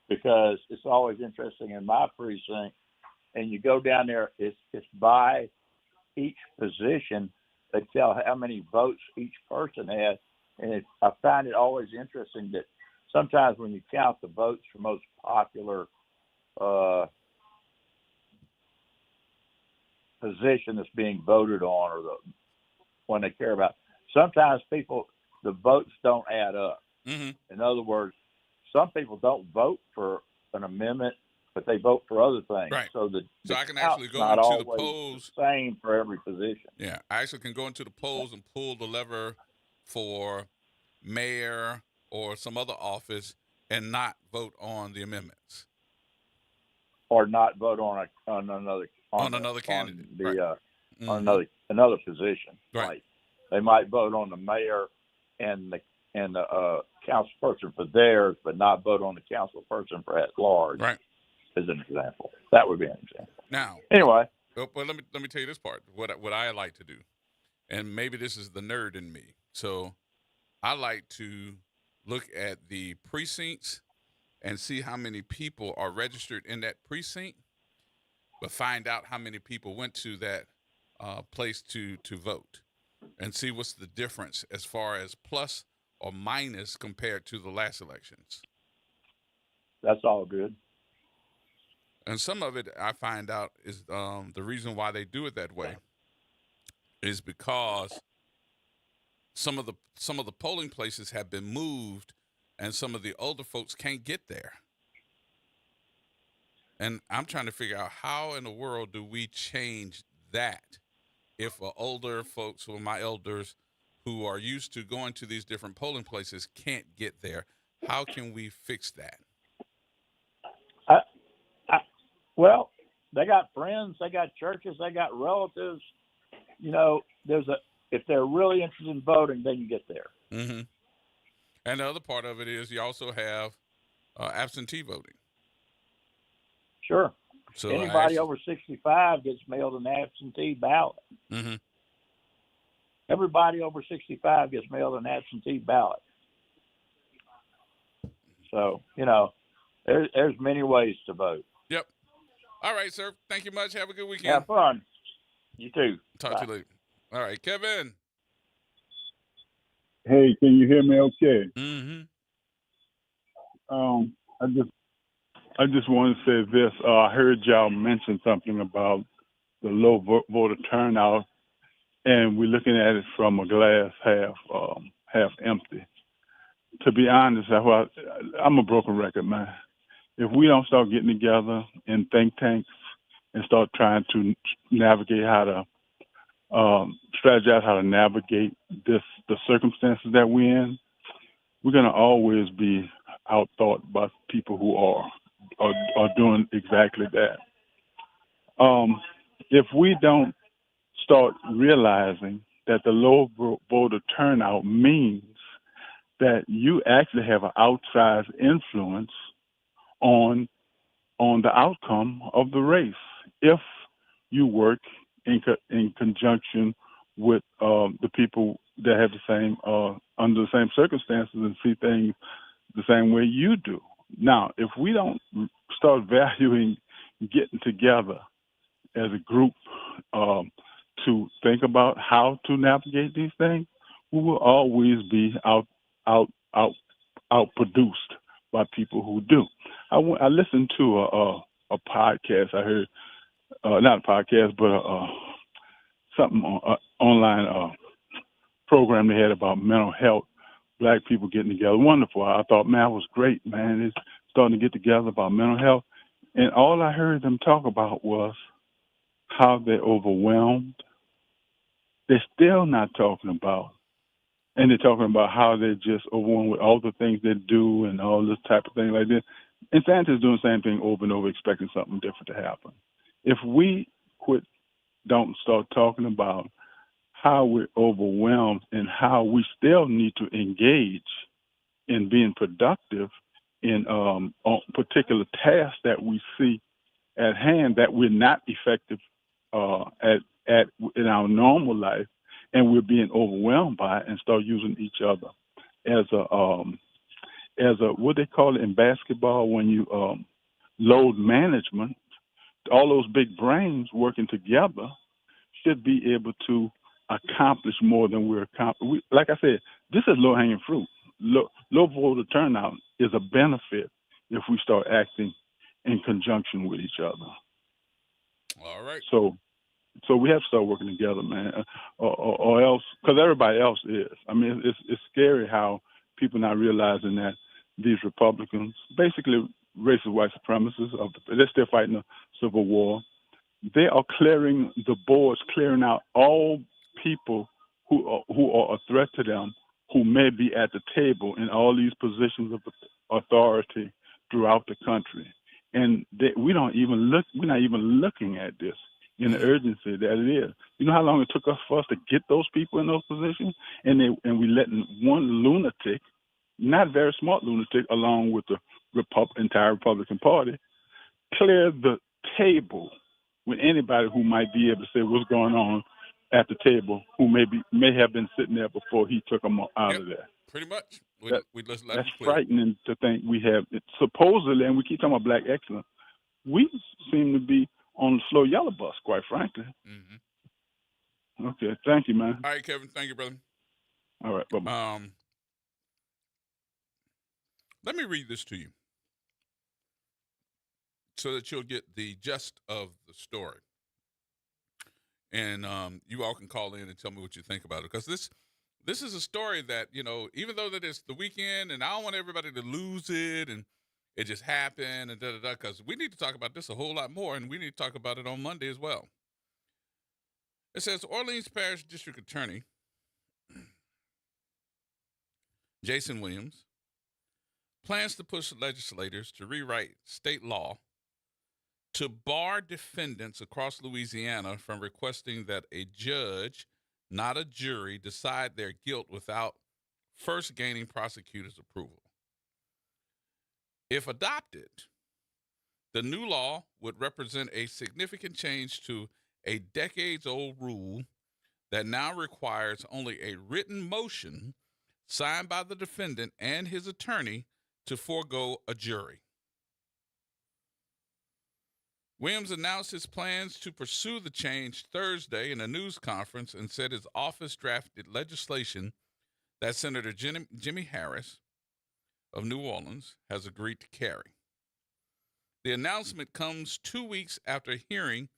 B: because it's always interesting in my precinct. And you go down there, it's by each position. They tell how many votes each person had. And I find it always interesting that sometimes when you count the votes for most popular position that's being voted on, or the one they care about, sometimes the votes don't add up.
A: Mm-hmm.
B: In other words, some people don't vote for an amendment, but they vote for other things.
A: Right.
B: So
A: I can actually go
B: not
A: into the
B: always
A: polls.
B: The same for every position.
A: Yeah, I actually can go into the polls and pull the lever for mayor or some other office and not vote on the amendments,
B: or not vote on another
A: candidate,
B: on another position.
A: Right.
B: They might vote on the mayor and the councilperson for theirs, but not vote on the councilperson for at large.
A: Right.
B: As an example, that would be an example.
A: Now,
B: anyway,
A: but let me tell you this part. What I like to do, and maybe this is the nerd in me. So, I like to look at the precincts and see how many people are registered in that precinct, but find out how many people went to that place to vote, and see what's the difference as far as plus or minus compared to the last elections.
B: That's all good.
A: And some of it I find out is the reason why they do it that way is because some of the polling places have been moved, and some of the older folks can't get there. And I'm trying to figure out how in the world do we change that if older folks, or my elders, who are used to going to these different polling places can't get there. How can we fix that?
B: Well, they got friends, they got churches, they got relatives. You know, if they're really interested in voting, they can get there.
A: Mm-hmm. And the other part of it is you also have absentee voting.
B: Sure.
A: So
B: anybody over 65 gets mailed an absentee ballot.
A: Mm-hmm.
B: Everybody over 65 gets mailed an absentee ballot. So, you know, there's many ways to vote.
A: Yep. All right, sir. Thank you much. Have a good weekend.
B: Have fun. You too.
A: Talk to you later. All right, Kevin.
U: Hey, can you hear me okay?
A: Mm-hmm.
U: I just want to say this. I heard y'all mention something about the low voter turnout, and we're looking at it from a glass half empty. To be honest, I'm a broken record, man. If we don't start getting together in think tanks and start trying to navigate how to strategize how to navigate the circumstances that we're in, we're going to always be outthought by people who are doing exactly that. If we don't start realizing that the low voter turnout means that you actually have an outsized influence on the outcome of the race, if you work in conjunction with the people that have the same under the same circumstances and see things the same way you do. Now, if we don't start valuing getting together as a group to think about how to navigate these things, we will always be outproduced by people who do. I listened to a podcast. I heard not a podcast, but something online program they had about mental health. Black people getting together, wonderful. I thought, man, it was great, man. It's starting to get together about mental health, and all I heard them talk about was how they're overwhelmed. They're still not talking about, and they're talking about how they're just overwhelmed with all the things they do and all this type of thing like this. And scientists doing the same thing over and over, expecting something different to happen. If we don't start talking about how we're overwhelmed and how we still need to engage in being productive in on particular tasks that we see at hand that we're not effective at in our normal life, and we're being overwhelmed by it, and start using each other as a what they call it in basketball when you load management. All those big brains working together should be able to accomplish more than we're accomplishing. Like I said, this is low-hanging fruit. Low voter turnout is a benefit if we start acting in conjunction with each other.
A: All right.
U: So we have to start working together, man, or else, because everybody else is. I mean, it's scary how people not realizing that these Republicans, basically racist white supremacists, they're still fighting a civil war. They are clearing the boards, clearing out all people who are a threat to them, who may be at the table in all these positions of authority throughout the country. And we're not even looking at this in the urgency that it is. You know how long it took for us to get those people in those positions, and we letting one lunatic, not very smart lunatic, along with the entire Republican Party, clear the table with anybody who might be able to say what's going on at the table, who may have been sitting there before he took them out of there.
A: Pretty much.
U: That's frightening to think we have it supposedly, and we keep talking about black excellence. We seem to be on the slow yellow bus, quite frankly.
A: Mm-hmm.
U: Okay, thank you, man.
A: All right, Kevin. Thank you, brother.
U: All right, bye-bye.
A: Let me read this to you so that you'll get the gist of the story. And you all can call in and tell me what you think about it. Because this is a story that, you know, even though that it's the weekend and I don't want everybody to lose it and it just happened and da-da-da, because we need to talk about this a whole lot more, and we need to talk about it on Monday as well. It says Orleans Parish District Attorney Jason Williams plans to push legislators to rewrite state law to bar defendants across Louisiana from requesting that a judge, not a jury, decide their guilt without first gaining prosecutors' approval. If adopted, the new law would represent a significant change to a decades-old rule that now requires only a written motion signed by the defendant and his attorney to forego a jury. Williams announced his plans to pursue the change Thursday in a news conference and said his office drafted legislation that Senator Jimmy Harris of New Orleans has agreed to carry. The announcement comes 2 weeks after a hearing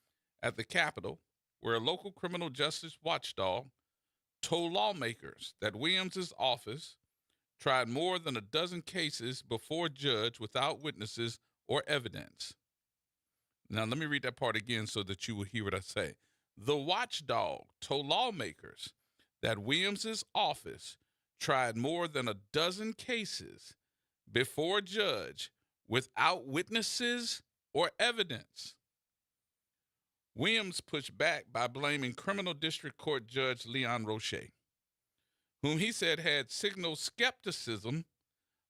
A: at the Capitol where a local criminal justice watchdog told lawmakers that Williams's office tried more than a dozen cases before a judge without witnesses or evidence. Now, let me read that part again so that you will hear what I say. The watchdog told lawmakers that Williams's office tried more than a dozen cases before a judge without witnesses or evidence. Williams pushed back by blaming criminal district court judge Leon Roche, whom he said had signaled skepticism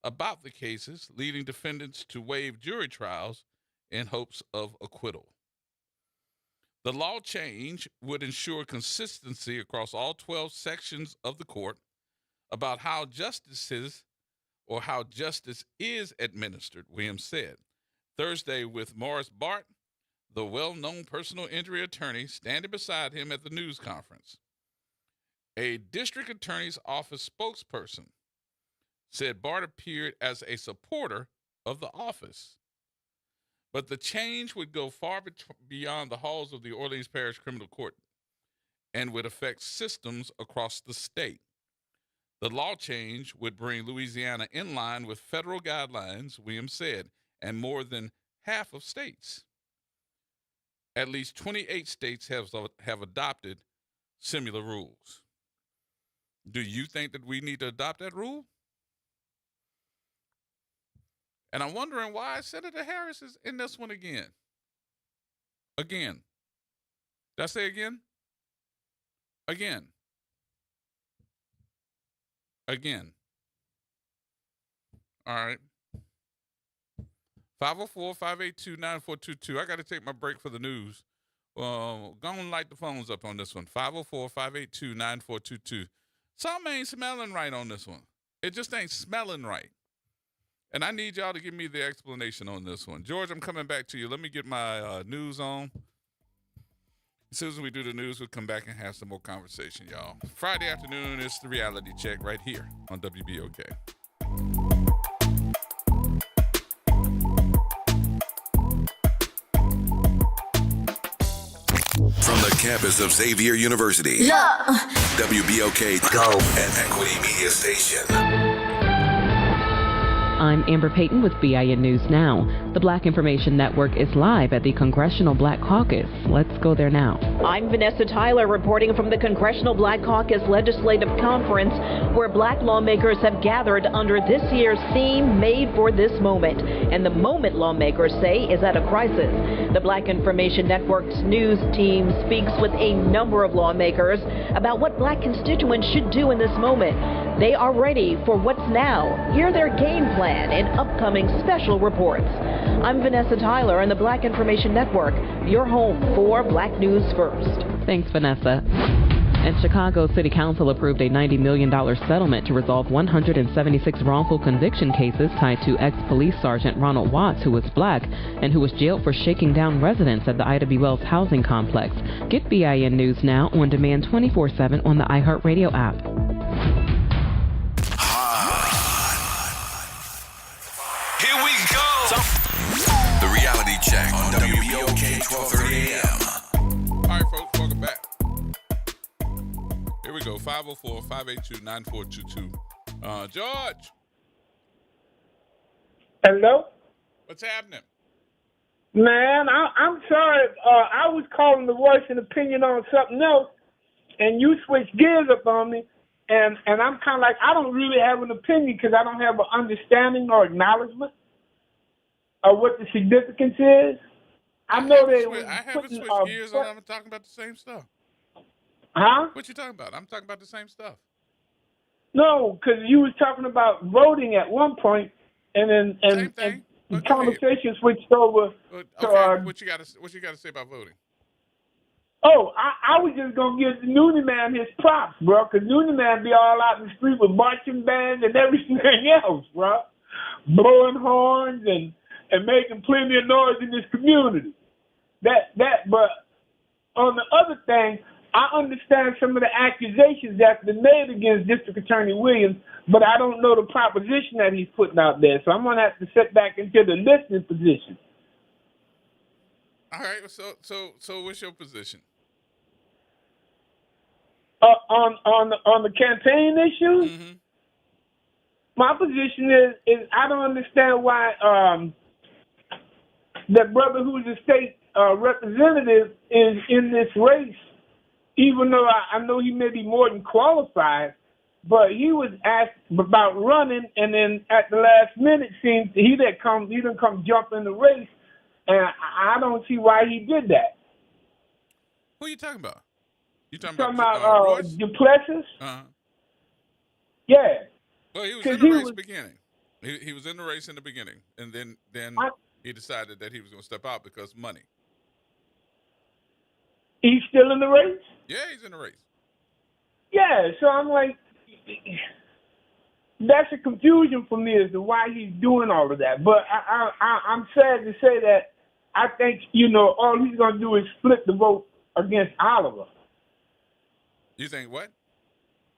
A: about the cases, leading defendants to waive jury trials in hopes of acquittal. The law change would ensure consistency across all 12 sections of the court about how justice is administered, Williams said. Thursday, with Morris Bart, the well-known personal injury attorney, standing beside him at the news conference. A district attorney's office spokesperson said Bart appeared as a supporter of the office. But the change would go far beyond the halls of the Orleans Parish Criminal Court and would affect systems across the state. The law change would bring Louisiana in line with federal guidelines, Williams said, and more than half of states. At least 28 states have adopted similar rules. Do you think that we need to adopt that rule? And I'm wondering why Senator Harris is in this one again. Again. Did I say again? Again. Again. All right. 504-582-9422. I got to take my break for the news. Go and light the phones up on this one. 504-582-9422. Something ain't smelling right on this one. It just ain't smelling right. And I need y'all to give me the explanation on this one. George, I'm coming back to you. Let me get my news on. As soon as we do the news, we'll come back and have some more conversation, y'all. Friday afternoon is the reality check right here on WBOK.
K: From the campus of Xavier University, WBOK Go, an Equity Media Station.
D: I'm Amber Payton with BIN News Now. The Black Information Network is live at the Congressional Black Caucus. Let's go there now.
V: I'm Vanessa Tyler reporting from the Congressional Black Caucus Legislative Conference, where black lawmakers have gathered under this year's theme, Made for This Moment. And the moment, lawmakers say, is at a crisis. The Black Information Network's news team speaks with a number of lawmakers about what black constituents should do in this moment. They are ready for what's now. Hear their game plan in upcoming special reports. I'm Vanessa Tyler in the Black Information Network, your home for Black News First.
D: Thanks, Vanessa. And Chicago City Council approved a $90 million settlement to resolve 176 wrongful conviction cases tied to ex-police sergeant Ronald Watts, who was black and who was jailed for shaking down residents at the Ida B. Wells housing complex. Get BIN News Now on demand 24/7 on the iHeartRadio app.
K: Here we go. The reality check on WBOK 1230 AM.
A: All right, folks, welcome back. Here we go. 504-582-9422. George.
W: Hello?
A: What's happening?
W: Man, I'm sorry. I was calling to voice an opinion on something else, and you switched gears up on me. And I'm kind of like, I don't really have an opinion because I don't have an understanding or acknowledgement of what the significance is. I know they
A: I haven't switched gears, and I'm talking about the same stuff.
W: Huh?
A: What you talking about? I'm talking about the same stuff.
W: No, because you was talking about voting at one point, and then and the conversation switched over.
A: Okay, what you got to say about voting?
W: Oh, I was just gonna give the Noonie Man his props, bro, because Noonie Man be all out in the street with marching bands and everything else, bro, blowing horns and making plenty of noise in this community. But on the other thing, I understand some of the accusations that's been made against District Attorney Williams, but I don't know the proposition that he's putting out there, so I'm gonna have to sit back into the listening position.
A: All right, so what's your position?
W: On the campaign issues, my position is I don't understand why that brother who's a state representative is in this race, even though I know he may be more than qualified, but he was asked about running, and then at the last minute seems he didn't come jump in the race, and I don't see why he did that.
A: Who are you talking about? You talking
W: about
A: Royce?
W: Duplessis?
A: Uh-huh.
W: Yeah.
A: Well, he was in the race beginning. He was in the race in the beginning, and then he decided that he was going to step out because money.
W: He's still in the race?
A: Yeah, he's in the race.
W: Yeah, so I'm like, that's a confusion for me as to why he's doing all of that. But I'm sad to say that I think, all he's going to do is split the vote against Oliver.
A: You think what?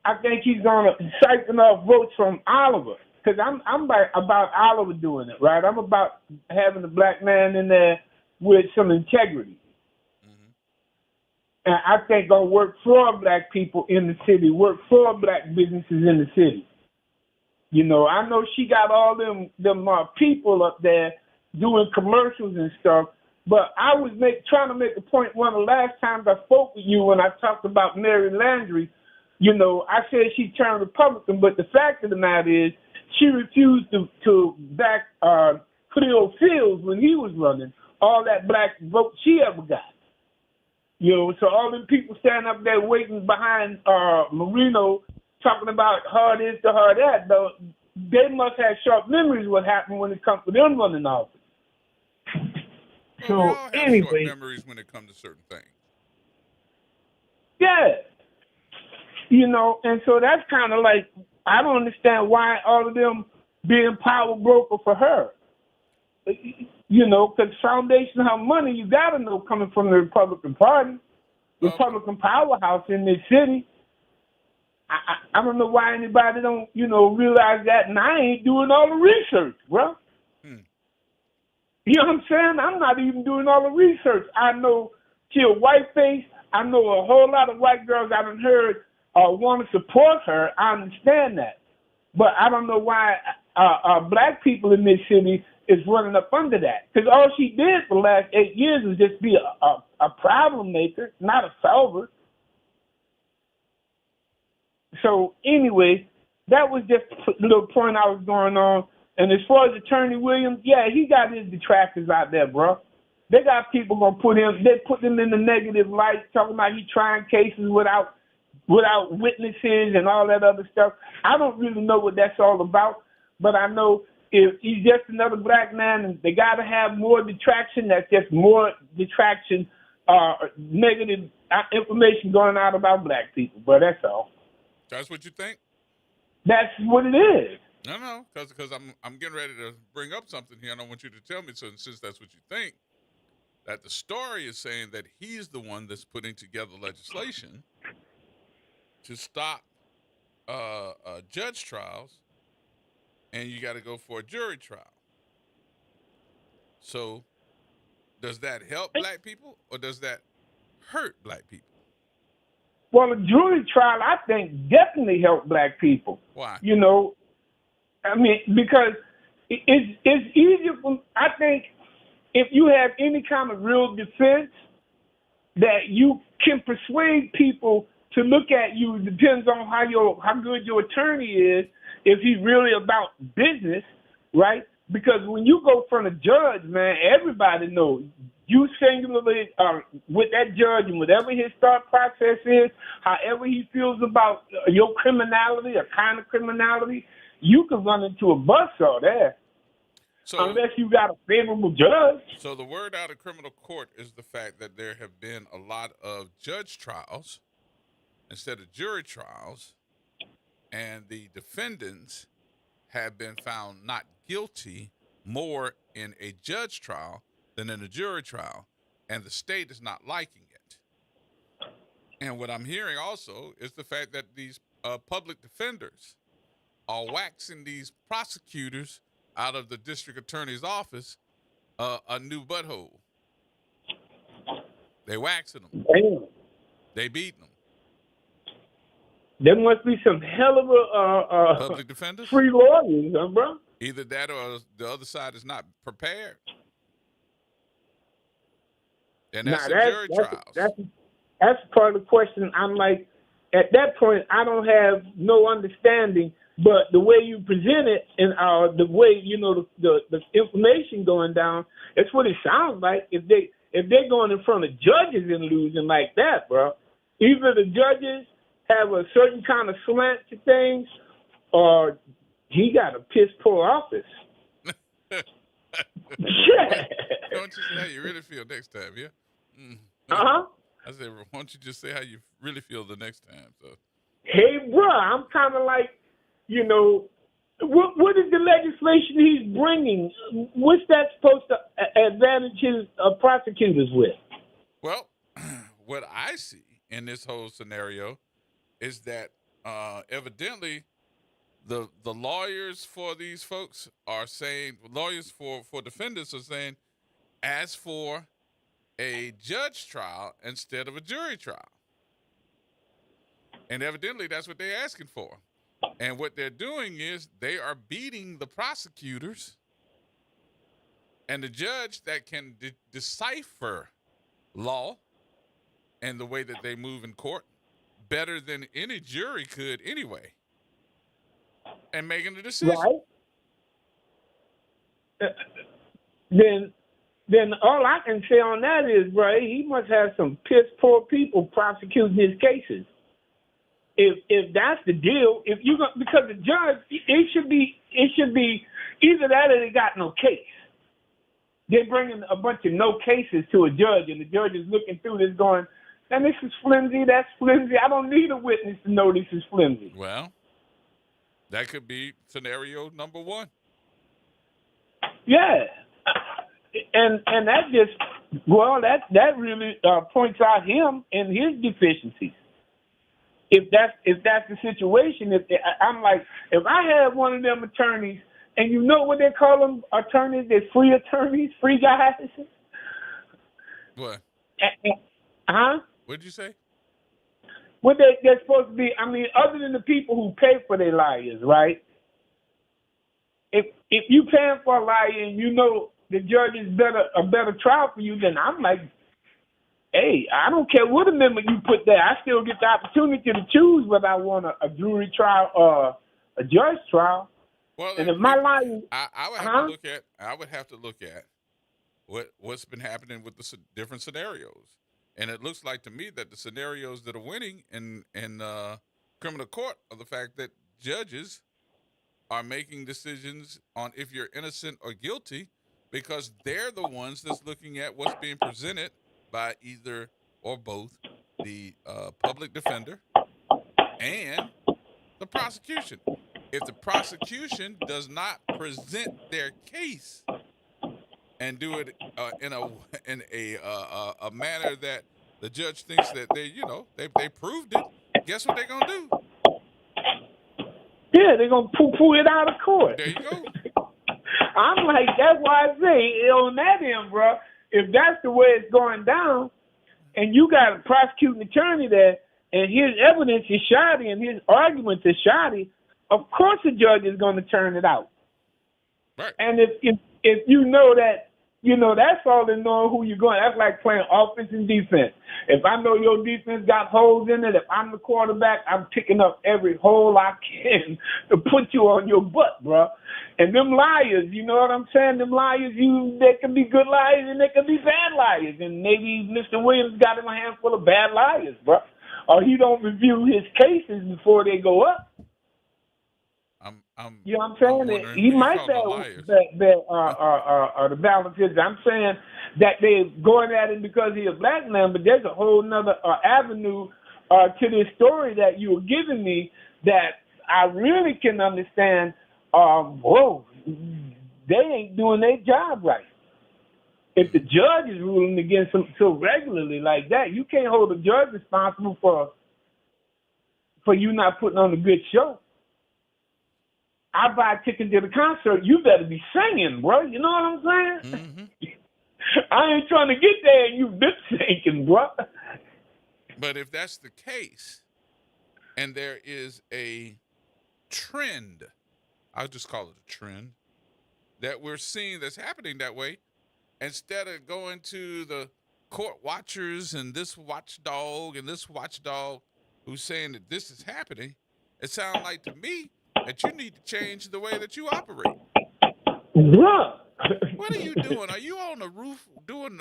W: I think he's going to siphon off votes from Oliver. Because I'm about Oliver doing it, right? I'm about having a black man in there with some integrity. And I think going to work for black people in the city, work for black businesses in the city. I know she got all them people up there doing commercials and stuff, but I was trying to make a point one of the last times I spoke with you when I talked about Mary Landry. I said she turned Republican, but the fact of the matter is she refused to back Cleo Fields when he was running, all that black vote she ever got. So all them people standing up there waiting behind Marino talking about her this to her that, though, they must have sharp memories what happened when it comes to them running office.
A: Well, we all have short memories when it comes to certain things.
W: Yeah. And so that's kind of like, I don't understand why all of them being power broker for her. Because foundation of her money, you got to know, coming from the Republican Party, Republican powerhouse in this city. I don't know why anybody don't, realize that, and I ain't doing all the research, bro. You know what I'm saying? I'm not even doing all the research. I know she a white face. I know a whole lot of white girls I done heard want to support her. I understand that. But I don't know why black people in this city is running up under that. Because all she did for the last 8 years was just be a problem maker, not a solver. So anyway, that was just a little point I was going on. And as far as Attorney Williams, yeah, he got his detractors out there, bro. They got people gonna put him in the negative light, talking about he trying cases without witnesses and all that other stuff. I don't really know what that's all about, but I know if he's just another black man, and they got to have more detraction. That's just more detraction, negative information going out about black people. But that's all.
A: That's what you think?
W: That's what it is.
A: No, because I'm getting ready to bring up something here, and I want you to tell me. So since that's what you think, that the story is saying that he's the one that's putting together legislation to stop judge trials, and you got to go for a jury trial. So does that help black people, or does that hurt black people?
W: Well, a jury trial, I think, definitely help black people.
A: Why?
W: Because it's easier I think if you have any kind of real defense, that you can persuade people to look at you. It depends on how good your attorney is, if he's really about business, right? Because when you go from a judge, man, everybody knows you singularly with that judge and whatever his thought process is, however he feels about your criminality or kind of criminality, you can run into a buzzsaw there.
A: So,
W: unless you got a favorable judge.
A: So the word out of criminal court is the fact that there have been a lot of judge trials instead of jury trials, and the defendants have been found not guilty more in a judge trial than in a jury trial, and the state is not liking it. And what I'm hearing also is the fact that these public defenders are waxing these prosecutors out of the district attorney's office a new butthole. They waxing them.
W: Damn.
A: They beating them.
W: There must be some hell of a
A: public defenders,
W: free lawyers, huh, bro?
A: Either that or the other side is not prepared. And that's the jury trials.
W: That's part of the question. I'm like, at that point, I don't have no understanding. But the way you present it and the way the information going down, that's what it sounds like. If they're going in front of judges and losing like that, bro, either the judges have a certain kind of slant to things, or he got a piss poor office.
A: Yeah. Don't you say how you really feel next time, yeah?
W: Uh-huh.
A: I said, why don't you just say how you really feel the next time? So,
W: hey, bro, I'm kind of like, what is the legislation he's bringing? What's that supposed to advantage his prosecutors with?
A: Well, what I see in this whole scenario is that evidently the lawyers for these folks are saying, lawyers for defendants are saying, as for a judge trial instead of a jury trial. And evidently that's what they're asking for. And what they're doing is they are beating the prosecutors and the judge that can decipher law and the way that they move in court better than any jury could anyway, and making a decision.
W: Right. Then all I can say on that is, bro, he must have some piss poor people prosecuting his cases. If that's the deal, because the judge, it should be either that or they got no case. They're bringing a bunch of no cases to a judge, and the judge is looking through this going, and this is flimsy, that's flimsy. I don't need a witness to know this is flimsy.
A: Well, that could be scenario number one.
W: Yeah. And that just, that really points out him and his deficiencies. If that's the situation, I'm like, if I had one of them attorneys, and you know what they call them attorneys? They're free attorneys, free guys.
A: What?
W: Huh?
A: What'd you say?
W: What they're supposed to be, other than the people who pay for their lawyers, right? If you paying for a lawyer and you know the judge is a better trial for you, then I'm like, hey, I don't care what amendment you put there. I still get the opportunity to choose whether I want a jury trial or a judge trial.
A: Well,
W: and if my lawyer,
A: I would have to look at what's been happening with the different scenarios, and it looks like to me that the scenarios that are winning in criminal court are the fact that judges are making decisions on if you're innocent or guilty because they're the ones that's looking at what's being presented by either or both the public defender and the prosecution. If the prosecution does not present their case and do it in a manner that the judge thinks that they proved it, guess what they're gonna do?
W: Yeah, they're gonna poo it out of court.
A: There you go.
W: I'm like, that's why I say on that end, bro. If that's the way it's going down, and you got a prosecuting attorney there, and his evidence is shoddy and his arguments are shoddy, of course the judge is going to turn it out.
A: Right.
W: And if you know that You know, that's all in knowing who you're going. That's like playing offense and defense. If I know your defense got holes in it, if I'm the quarterback, I'm picking up every hole I can to put you on your butt, bro. And them liars, you know what I'm saying? Them liars, they can be good liars and they can be bad liars. And maybe Mr. Williams got him a handful of bad liars, bro. Or he don't review his cases before they go up. You know what I'm saying? He might have the balances. I'm saying that they're going at him because he's a black man, but there's a whole nother avenue to this story that you were giving me that I really can understand. Whoa, they ain't doing their job right. If the judge is ruling against them so regularly like that, you can't hold the judge responsible for you not putting on a good show. I buy a ticket to the concert, you better be singing, bro. You know what I'm saying? Mm-hmm. I ain't trying to get there and you lip syncing, bro.
A: But if that's the case, and there is a trend, I'll just call it a trend, that we're seeing that's happening that way, instead of going to the court watchers and this watchdog who's saying that this is happening, it sounds like to me that you need to change the way that you operate.
W: Bruh.
A: What are you doing? Are you on the roof doing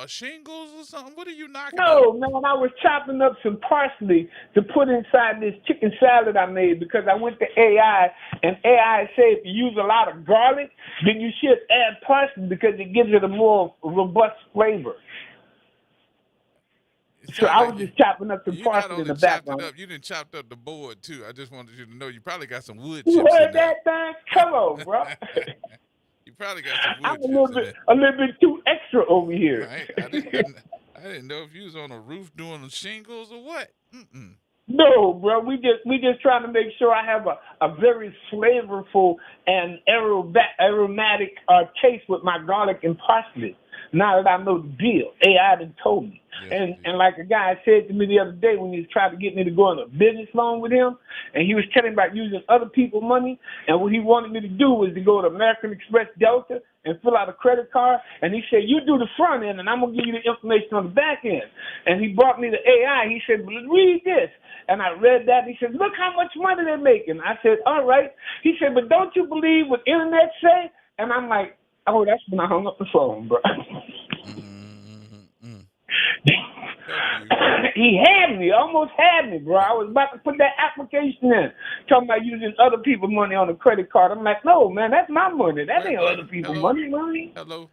A: shingles or something? What are you knocking
W: No,
A: out?
W: man, I was chopping up some parsley to put inside this chicken salad I made because I went to AI, and AI said if you use a lot of garlic, then you should add parsley because it gives it a more robust flavor. So I was just chopping up some parsley in the background.
A: You didn't chop up the board too. I just wanted you to know you probably got some wood
W: You
A: chips
W: heard
A: in there.
W: that thing? Come on, bro.
A: You probably got some wood
W: I'm
A: chips
W: a little bit too extra over here.
A: Right? I didn't know if you was on a roof doing the shingles or what. Mm-mm.
W: No, bro. We just trying to make sure I have a very flavorful and aromatic taste with my garlic and parsley. Now that I know the deal, AI done told me. Yes, and like a guy said to me the other day when he was trying to get me to go on a business loan with him, and he was telling me about using other people's money, and what he wanted me to do was to go to American Express Delta and fill out a credit card, and he said, you do the front end, and I'm going to give you the information on the back end. And he brought me the AI. He said, read this. And I read that. He said, look how much money they're making. I said, all right. He said, but don't you believe what internet say? And I'm like, oh, that's when I hung up the phone, bro. He had me, almost had me, bro. I was about to put that application in, talking about using other people's money on a credit card. I'm like, no, man, that's my money. That ain't other people's money.
A: Hello.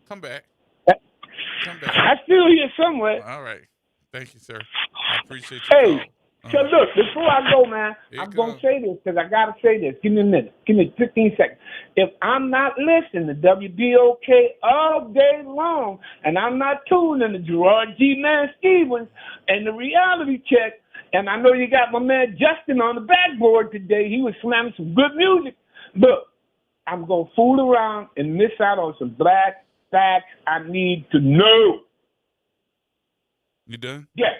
A: Come back.
W: I still here somewhere.
A: All right. Thank you, sir. I appreciate your call.
W: So look, before I go, man, I'm going to say this because I got to say this. Give me a minute. Give me 15 seconds. If I'm not listening to WBOK all day long and I'm not tuning to Gerard G. Man Stevens and the reality check, and I know you got my man Justin on the backboard today. He was slamming some good music. Look, I'm going to fool around and miss out on some black facts I need to know.
A: You done?
W: Yeah.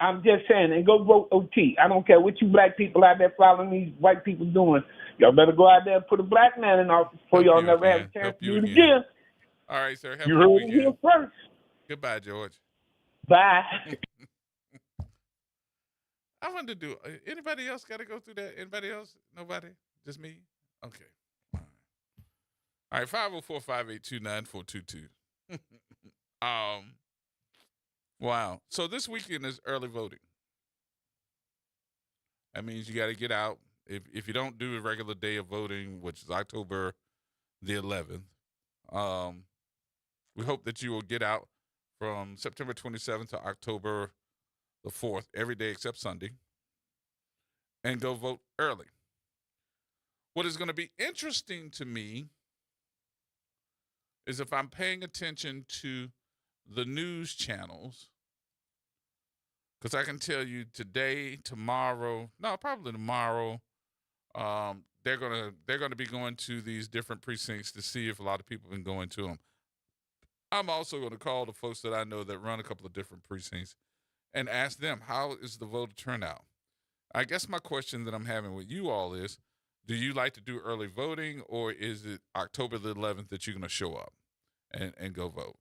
W: I'm just saying, and go vote OT. I don't care what you black people out there following these white people doing. Y'all better go out there and put a black man in office before y'all never have a chance to do it again.
A: All right, sir.
W: You heard it here first.
A: Goodbye, George.
W: Bye.
A: I wanted to do. Anybody else got to go through that? Anybody else? Nobody? Just me? Okay. All right. 504-582-9422. Wow. So this weekend is early voting. That means you got to get out. If you don't do a regular day of voting, which is October the 11th, we hope that you will get out from September 27th to October the 4th, every day except Sunday, and go vote early. What is going to be interesting to me is if I'm paying attention to the news channels, because I can tell you today, tomorrow, probably tomorrow, they're gonna be going to these different precincts to see if a lot of people have been going to them. I'm also going to call the folks that I know that run a couple of different precincts and ask them, how is the voter turnout? I guess my question that I'm having with you all is, do you like to do early voting, or is it October the 11th that you're going to show up? and go vote.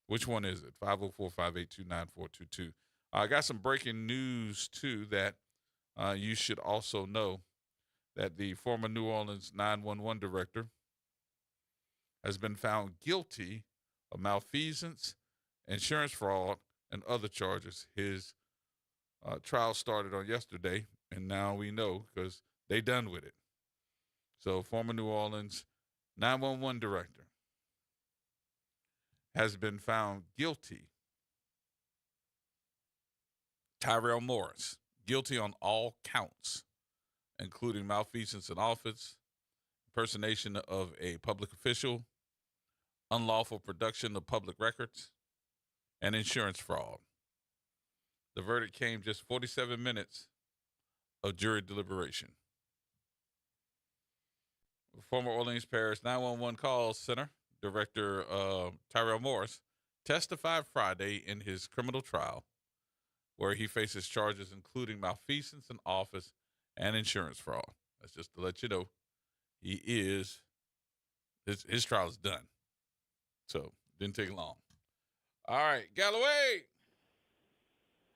A: Which one is it? 504-582-9422. I got some breaking news, too, that you should also know that the former New Orleans 911 director has been found guilty of malfeasance, insurance fraud, and other charges. His trial started on yesterday, and now we know because they done with it. So former New Orleans 911 director has been found guilty. Tyrell Morris, guilty on all counts, including malfeasance in office, impersonation of a public official, unlawful production of public records, and insurance fraud. The verdict came just 47 minutes of jury deliberation. Former Orleans Parish 911 Call Center Director Tyrell Morris testified Friday in his criminal trial, where he faces charges including malfeasance in office and insurance fraud. That's just to let you know, his trial is done. So didn't take long. All right, Galloway.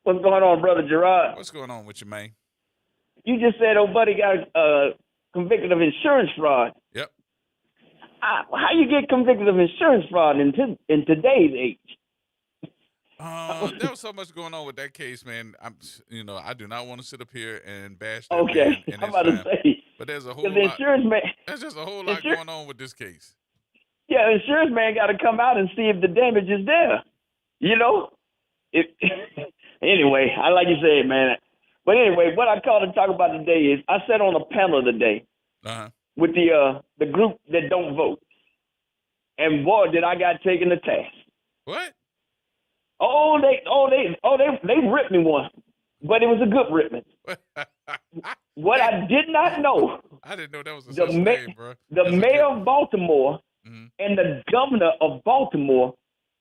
E: What's going on, Brother Gerod?
A: What's going on with you, man?
E: You just said old buddy got convicted of insurance fraud.
A: Yep.
E: How you get convicted of insurance fraud in today's age?
A: There was so much going on with that case, man. I do not want to sit up here and bash that
E: Okay,
A: man and
E: I'm
A: his
E: about to
A: family.
E: say.
A: But there's a whole
E: The
A: lot.
E: insurance man.
A: There's just a whole lot going on with this case.
E: Yeah, the insurance man got to come out and see if the damage is there. You know? Anyway, I like you said, man. But anyway, what I called to talk about today is I sat on a panel today with the group that don't vote. And boy, did I got taken to task.
A: What?
E: They ripped me one. But it was a good ripping. What I did not know.
A: I didn't know that was a such thing, bro.
E: The mayor of Baltimore and the governor of Baltimore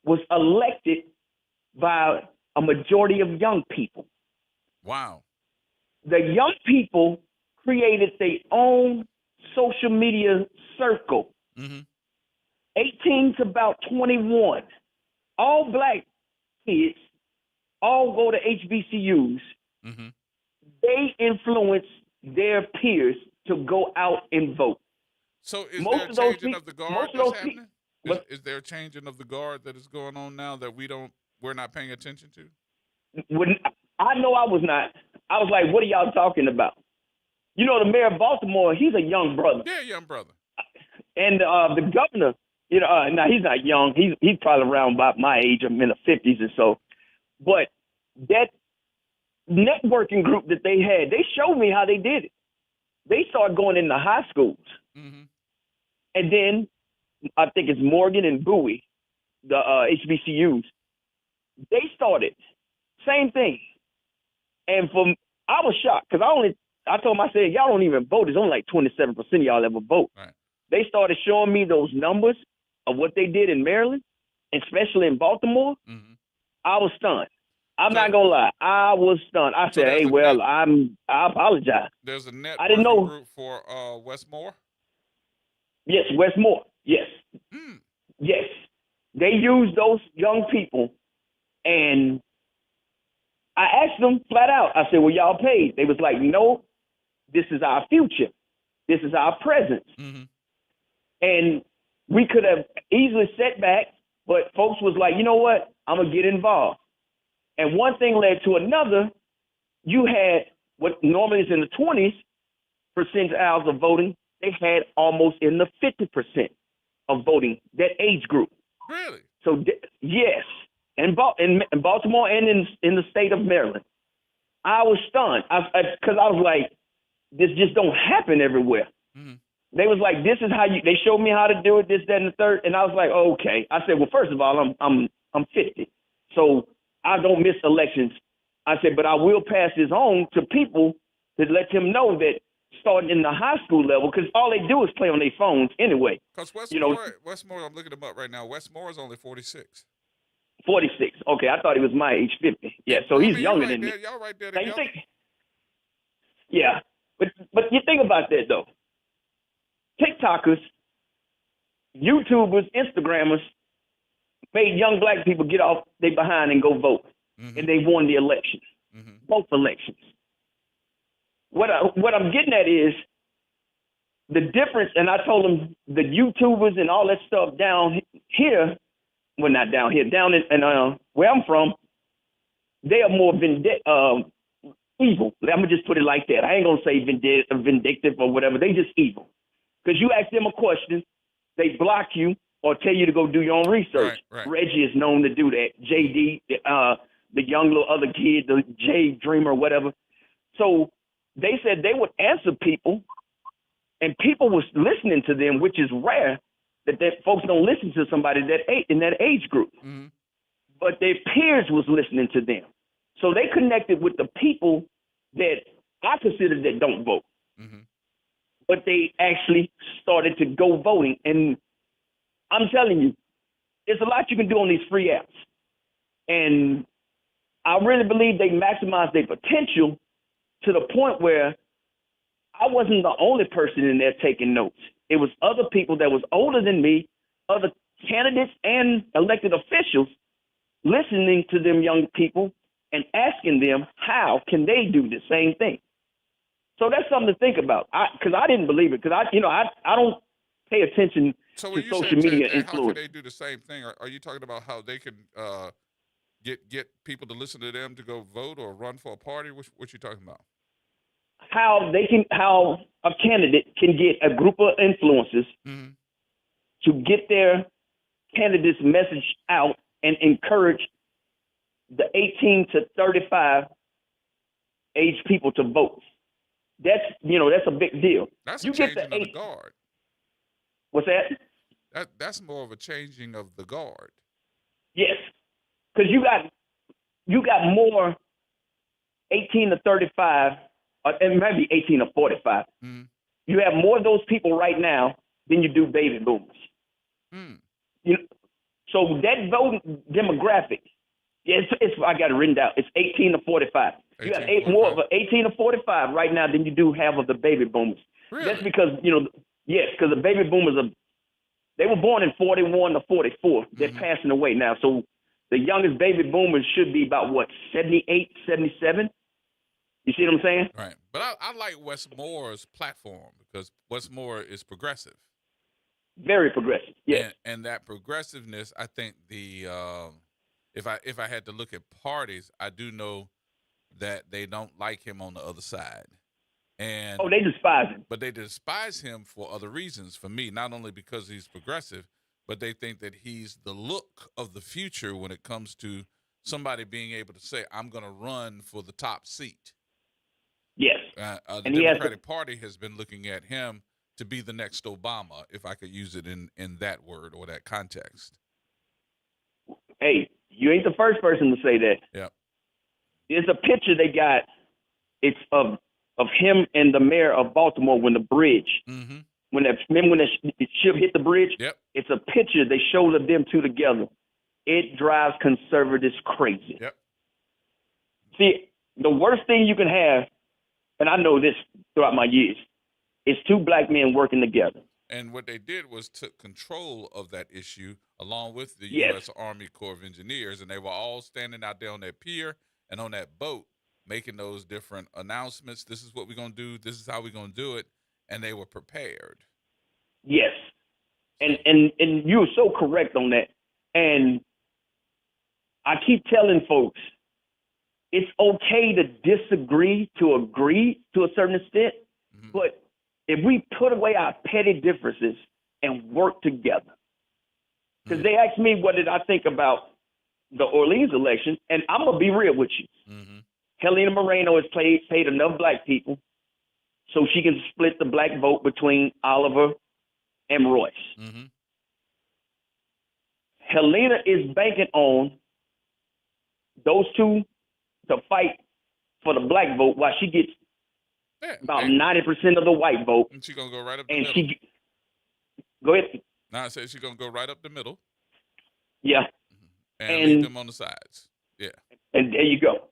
E: was elected by a majority of young people.
A: Wow.
E: The young people created their own social media circle. 18 to about 21. All black kids all go to HBCUs. They influence their peers to go out and vote.
A: So is there a changing of the guard that's happening? Is there a changing of the guard that is going on now that we're not paying attention to?
E: I know I was not. I was like, what are y'all talking about? You know, the mayor of Baltimore, he's a young brother.
A: Yeah, young brother.
E: And the governor, now he's not young. He's probably around about my age. I'm in the 50s or so. But that networking group that they had, they showed me how they did it. They started going into high schools. And then I think it's Morgan and Bowie, the HBCUs. They started. Same thing. And I was shocked because I told them, I said, y'all don't even vote. It's only like 27% of y'all ever vote.
A: Right.
E: They started showing me those numbers of what they did in Maryland, especially in Baltimore. I was stunned. I'm not going to lie. I was stunned. I said, hey, well, I apologize.
A: There's a
E: networking
A: group for Westmore?
E: Yes, Westmore. Yes. Yes. They used those young people, and I asked them flat out. I said, well, y'all paid? They was like, no, this is our future. This is our present. And we could have easily sat back, but folks was like, you know what? I'm going to get involved. And one thing led to another. You had what normally is in the 20s percentiles of voting. They had almost in the 50% of voting, that age group.
A: Really?
E: So, yes. In Baltimore and in the state of Maryland. I was stunned because I was like, this just don't happen everywhere. They was like, this is how they showed me how to do it, this, that, and the third. And I was like, oh, okay. I said, well, first of all, I'm 50. So I don't miss elections. I said, but I will pass this on to people to let them know that starting in the high school level, because all they do is play on their phones anyway.
A: Because Westmore, I'm looking him up right now. Westmore is only 46.
E: 46. Okay, I thought he was my age, 50. Yeah, so he's younger than me.
A: Y'all right there
E: Now,
A: together.
E: Yeah, but you think about that though. TikTokers YouTubers, Instagrammers made young black people get off their behind and go vote. And they won the election, both elections. What I'm getting at is the difference, and I told them the YouTubers and all that stuff down here, well, not down here, down in where I'm from, they are more evil. I'm going to just put it like that. I ain't going to say vindictive or whatever. They just evil. Because you ask them a question, they block you or tell you to go do your own research.
A: Right.
E: Reggie is known to do that. JD, the young little other kid, the J Dreamer, whatever. So they said they would answer people, and people was listening to them, which is rare that folks don't listen to somebody in that age group. But their peers was listening to them. So they connected with the people that I consider that don't vote. But they actually started to go voting. And I'm telling you, there's a lot you can do on these free apps. And I really believe they maximize their potential to the point where I wasn't the only person in there taking notes. It was other people that was older than me, other candidates and elected officials listening to them young people and asking them how can they do the same thing. So that's something to think about. Because I didn't believe it. Because I don't pay attention to social media influence.
A: How can they do the same thing? Are you talking about how they can get people to listen to them to go vote or run for a party? What you talking about?
E: How a candidate can get a group of influencers to get their candidate's message out and encourage the 18 to 35 age people to vote. That's a big deal.
A: That's
E: you
A: a changing of the guard.
E: What's that?
A: That's more of a changing of the guard.
E: Yes, because you got more 18 to 35, and maybe 18 to 45. You have more of those people right now than you do baby boomers. So that voting demographic, I got it written down. It's 18 to 45. You got more of 18 to 45 right now than you do have of the baby boomers.
A: Really?
E: That's because yes, because the baby boomers they were born in 41 to 44. They're passing away now. So the youngest baby boomers should be about 78, 77. You see what I'm saying?
A: Right. But I like Wes Moore's platform because Wes Moore is progressive.
E: Very progressive. Yes.
A: And that progressiveness, I think if I had to look at parties, I do know that they don't like him on the other side. And
E: they despise him.
A: But they despise him for other reasons. For me, not only because he's progressive, but they think that he's the look of the future when it comes to somebody being able to say, I'm going to run for the top seat.
E: Yes.
A: The Democratic Party has been looking at him to be the next Obama, if I could use it in that word or that context.
E: Hey, you ain't the first person to say that.
A: Yeah.
E: There's a picture they got. It's of him and the mayor of Baltimore when the bridge, when the ship hit the bridge.
A: Yep.
E: It's a picture they showed of them two together. It drives conservatives crazy.
A: Yep.
E: See, the worst thing you can have, and I know this throughout my years, is two black men working together.
A: And what they did was took control of that issue along with the U.S. Army Corps of Engineers, and they were all standing out there on that pier and on that boat making those different announcements. This is what we're going to do. This is how we're going to do it. And they were prepared.
E: Yes. And you're so correct on that. And I keep telling folks, it's okay to disagree, to agree to a certain extent, but if we put away our petty differences and work together, because they asked me what did I think about the Orleans election, and I'm going to be real with you. Helena Moreno has paid enough black people so she can split the black vote between Oliver and Royce. Helena is banking on those two to fight for the black vote while she gets about 90% of the white vote.
A: And she's going to go right up the middle.
E: Go ahead.
A: Now I say she's going to go right up the middle.
E: Yeah.
A: And leave them on the sides. Yeah.
E: And there you go.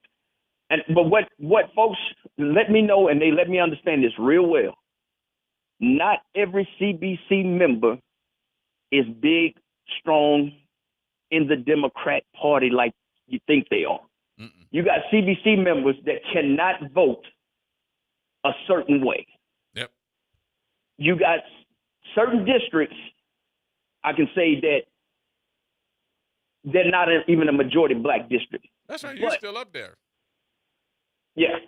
E: But what folks let me know, and they let me understand this real well, not every CBC member is big, strong in the Democrat Party like you think they are. You got CBC members that cannot vote a certain way.
A: Yep.
E: You got certain districts, I can say that they're not even a majority black district.
A: That's right. You're still up there.
E: Yeah.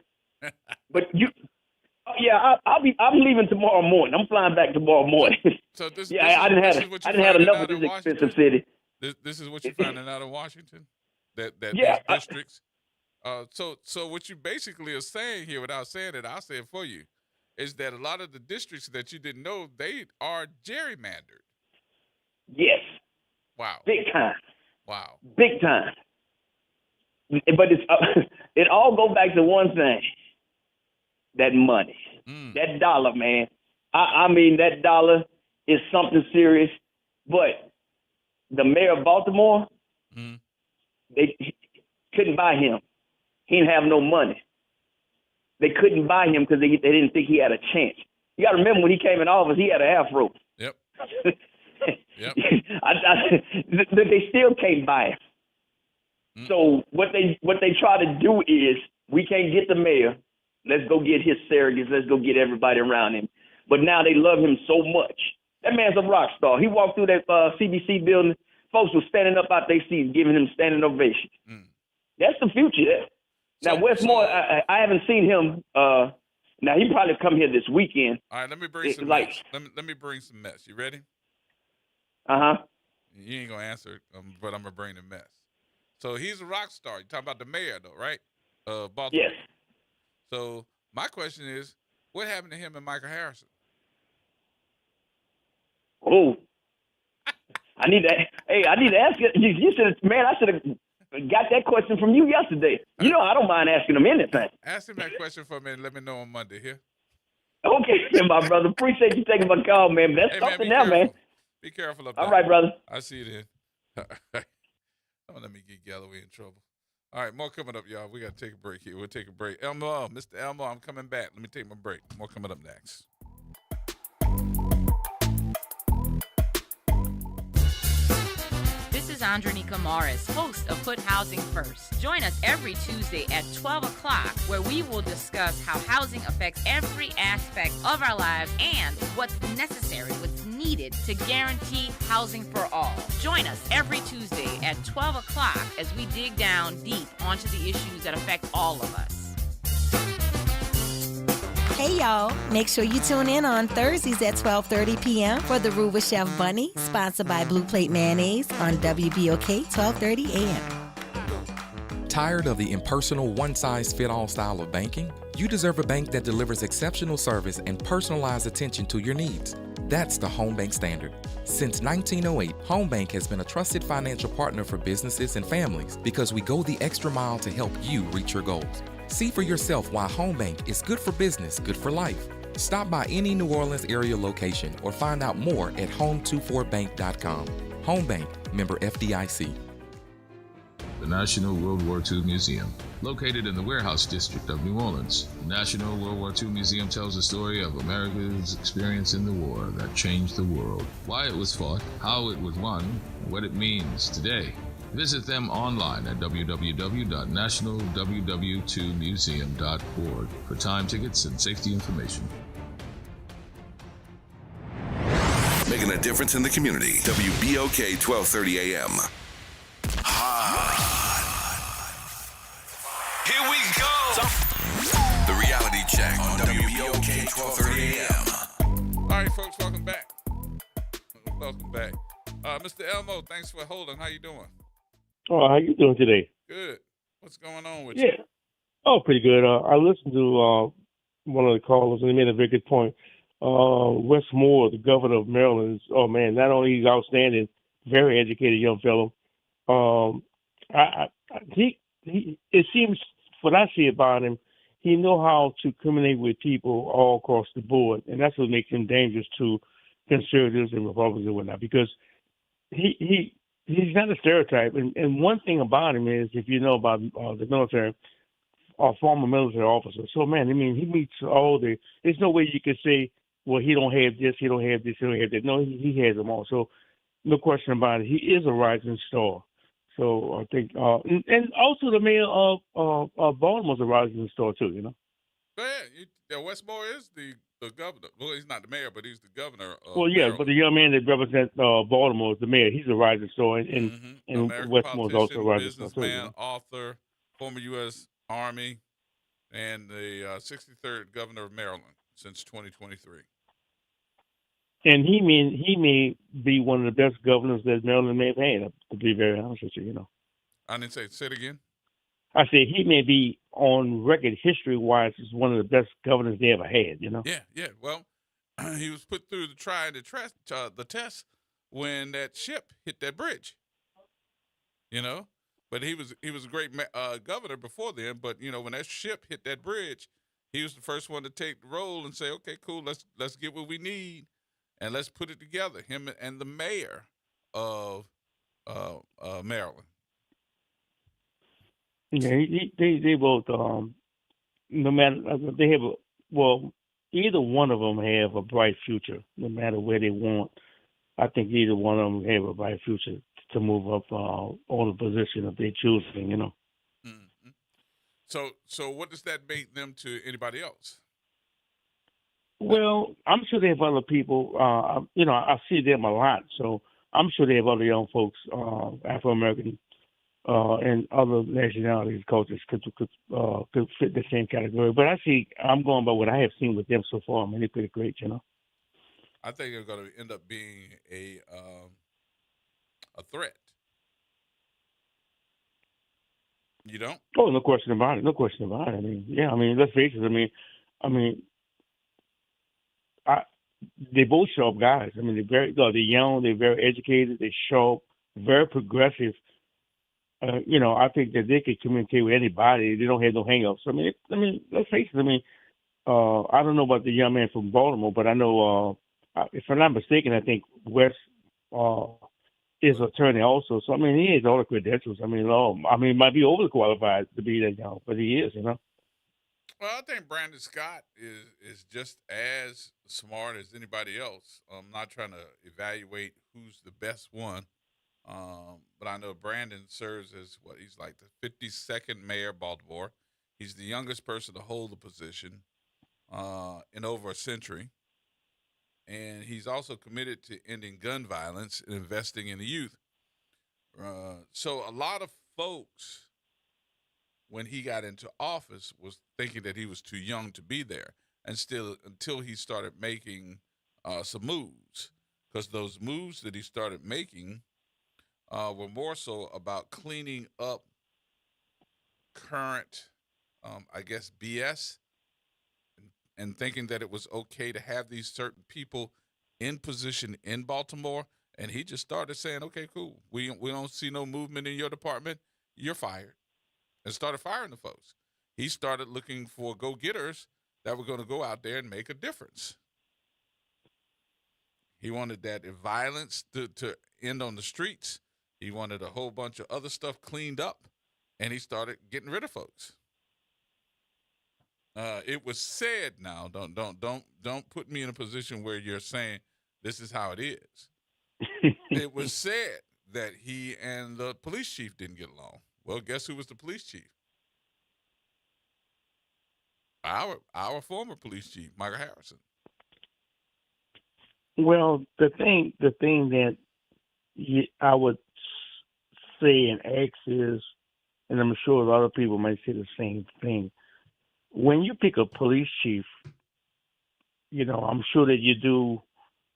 E: But I'm leaving tomorrow morning. I'm flying back tomorrow morning.
A: So this,
E: I didn't have enough of this expensive city.
A: This is what you're finding out of Washington? That these districts. So what you basically are saying here, without saying it, I'll say it for you, is that a lot of the districts that you didn't know, they are gerrymandered.
E: Yes.
A: Wow.
E: Big time.
A: Wow.
E: Big time. But it all goes back to one thing. That money. That dollar, man. I mean, that dollar is something serious. But the mayor of Baltimore, they couldn't buy him. He didn't have no money. They couldn't buy him because they didn't think he had a chance. You got to remember when he came in office, he had an afro.
A: Yep. Yep.
E: They still can't buy him. So what they try to do is, we can't get the mayor. Let's go get his surrogates. Let's go get everybody around him. But now they love him so much. That man's a rock star. He walked through that CBC building. Folks were standing up out their seats, giving him standing ovation. That's the future there. Now, Westmore, I haven't seen him. Now, he probably come here this weekend.
A: All right, let me bring some mess. Let me bring some mess. You ready?
E: Uh-huh.
A: You ain't going to answer, but I'm going to bring the mess. So he's a rock star. You're talking about the mayor, though, right? Baltimore.
E: Yes.
A: So my question is, what happened to him and Michael Harrison?
E: Oh, I need to ask you. You should have, man. I should have got that question from you yesterday. You know, I don't mind asking him anything.
A: Ask him that question for me and let me know on Monday here.
E: Okay, my brother. Appreciate you taking my call, man. That's something now, man.
A: Be careful up there.
E: All right, brother.
A: I'll see you then. Don't let me get Galloway in trouble. All right, more coming up, y'all. We got to take a break here. We'll take a break. Mr. Elmo, I'm coming back. Let me take my break. More coming up next.
F: This is Andronica Morris, host of Put Housing First. Join us every Tuesday at 12 o'clock, where we will discuss how housing affects every aspect of our lives and what's necessary, what's needed to guarantee housing for all. Join us every Tuesday at 12 o'clock as we dig down deep onto the issues that affect all of us.
G: Hey, y'all. Make sure you tune in on Thursdays at 12:30 p.m. for The Room with Chef Bunny, sponsored by Blue Plate Mayonnaise on WBOK 12:30 a.m.
H: Tired of the impersonal, one-size-fit-all style of banking? You deserve a bank that delivers exceptional service and personalized attention to your needs. That's the Home Bank Standard. Since 1908, Home Bank has been a trusted financial partner for businesses and families because we go the extra mile to help you reach your goals. See for yourself why Home Bank is good for business, good for life. Stop by any New Orleans area location or find out more at home24bank.com. Home Bank, member FDIC.
X: The National World War II Museum. Located in the Warehouse District of New Orleans, the National World War II Museum tells the story of America's experience in the war that changed the world, why it was fought, how it was won, and what it means today. Visit them online at www.nationalww2museum.org for time tickets and safety information.
K: Making a difference in the community. WBOK 1230 AM. Here we go. The reality check on WBOK 1230 AM.
A: All right, folks, welcome back. Welcome back. Mr. Elmo, thanks for holding. How you doing?
Y: Oh, how you doing today?
A: Good. What's going on with you?
Y: Yeah. Oh, pretty good. I listened to one of the callers, and he made a very good point. Wes Moore, the governor of Maryland, oh, man, not only he's outstanding, very educated young fellow. It seems, what I see about him, he know how to communicate with people all across the board, and that's what makes him dangerous to conservatives and Republicans and whatnot, because he's not a stereotype. And one thing about him is, if you know about the military, or former military officer. So, man, I mean, he meets all there's no way you can say, well, he don't have this, he don't have this, he don't have that. No, he has them all. So No question about it. He is a rising star. So I think, and also the mayor of Baltimore's a rising star too. You know.
A: Yeah, Westmore is the governor. Well, he's not the mayor, but he's the governor of
Y: Well, yeah,
A: Maryland.
Y: but the young man that represents Baltimore is the mayor. He's a rising star, and
A: American
Y: Westmore's also a
A: politician,
Y: rising star too.
A: businessman, author, former U.S. Army, and the 63rd governor of Maryland since 2023.
Y: And he may be one of the best governors that Maryland may have had. To be very honest with you, you know.
A: I didn't say it again.
Y: I said he may be on record history-wise as one of the best governors they ever had. You know.
A: Yeah. Well, he was put through the test when that ship hit that bridge. You know, but he was a great governor before then. But you know, when that ship hit that bridge, he was the first one to take the role and say, "Okay, cool, let's get what we need, and let's put it together." Him and the mayor of Maryland.
Y: Yeah, they both no matter they have either one of them have a bright future no matter where they want. I think either one of them have a bright future to move up on the position if they choose, you know.
A: Mm-hmm. So what does that make them to anybody else?
Y: Well, I'm sure they have other people. You know, I see them a lot, so I'm sure they have other young folks, Afro American and other nationalities, cultures could fit the same category. But I'm going by what I have seen with them so far. I mean, they're pretty great, you know.
A: I think they're going to end up being a threat. You don't?
Y: Oh, no question about it. No question about it. I mean, yeah. I mean, let's face it. They're both sharp guys. I mean, they're young. They're very educated. They're sharp. Very progressive. You know, I think that they could communicate with anybody. They don't have no hang-ups. I mean, let's face it. I mean, I don't know about the young man from Baltimore, but I know, if I'm not mistaken, I think West is an attorney also. So I mean, he has all the credentials. I mean, he might be overqualified to be that young, but he is, you know.
A: Well, I think Brandon Scott is just as smart as anybody else. I'm not trying to evaluate who's the best one, but I know Brandon serves as he's like the 52nd mayor of Baltimore. He's the youngest person to hold the position in over a century. And he's also committed to ending gun violence and investing in the youth. So a lot of folks, when he got into office, was thinking that he was too young to be there, and still until he started making some moves, because those moves that he started making were more so about cleaning up current, I guess, BS. And thinking that it was okay to have these certain people in position in Baltimore. And he just started saying, okay, cool. We don't see no movement in your department. You're fired. And started firing the folks. He started looking for go-getters that were going to go out there and make a difference. He wanted that violence to end on the streets. He wanted a whole bunch of other stuff cleaned up. And he started getting rid of folks. It was said now, don't put me in a position where you're saying this is how it is. It was said that he and the police chief didn't get along. Well, guess who was the police chief? Our former police chief, Michael Harrison.
Y: Well, the thing that I would say and ask is, and I'm sure a lot of people might say the same thing. When you pick a police chief, you know, I'm sure that you do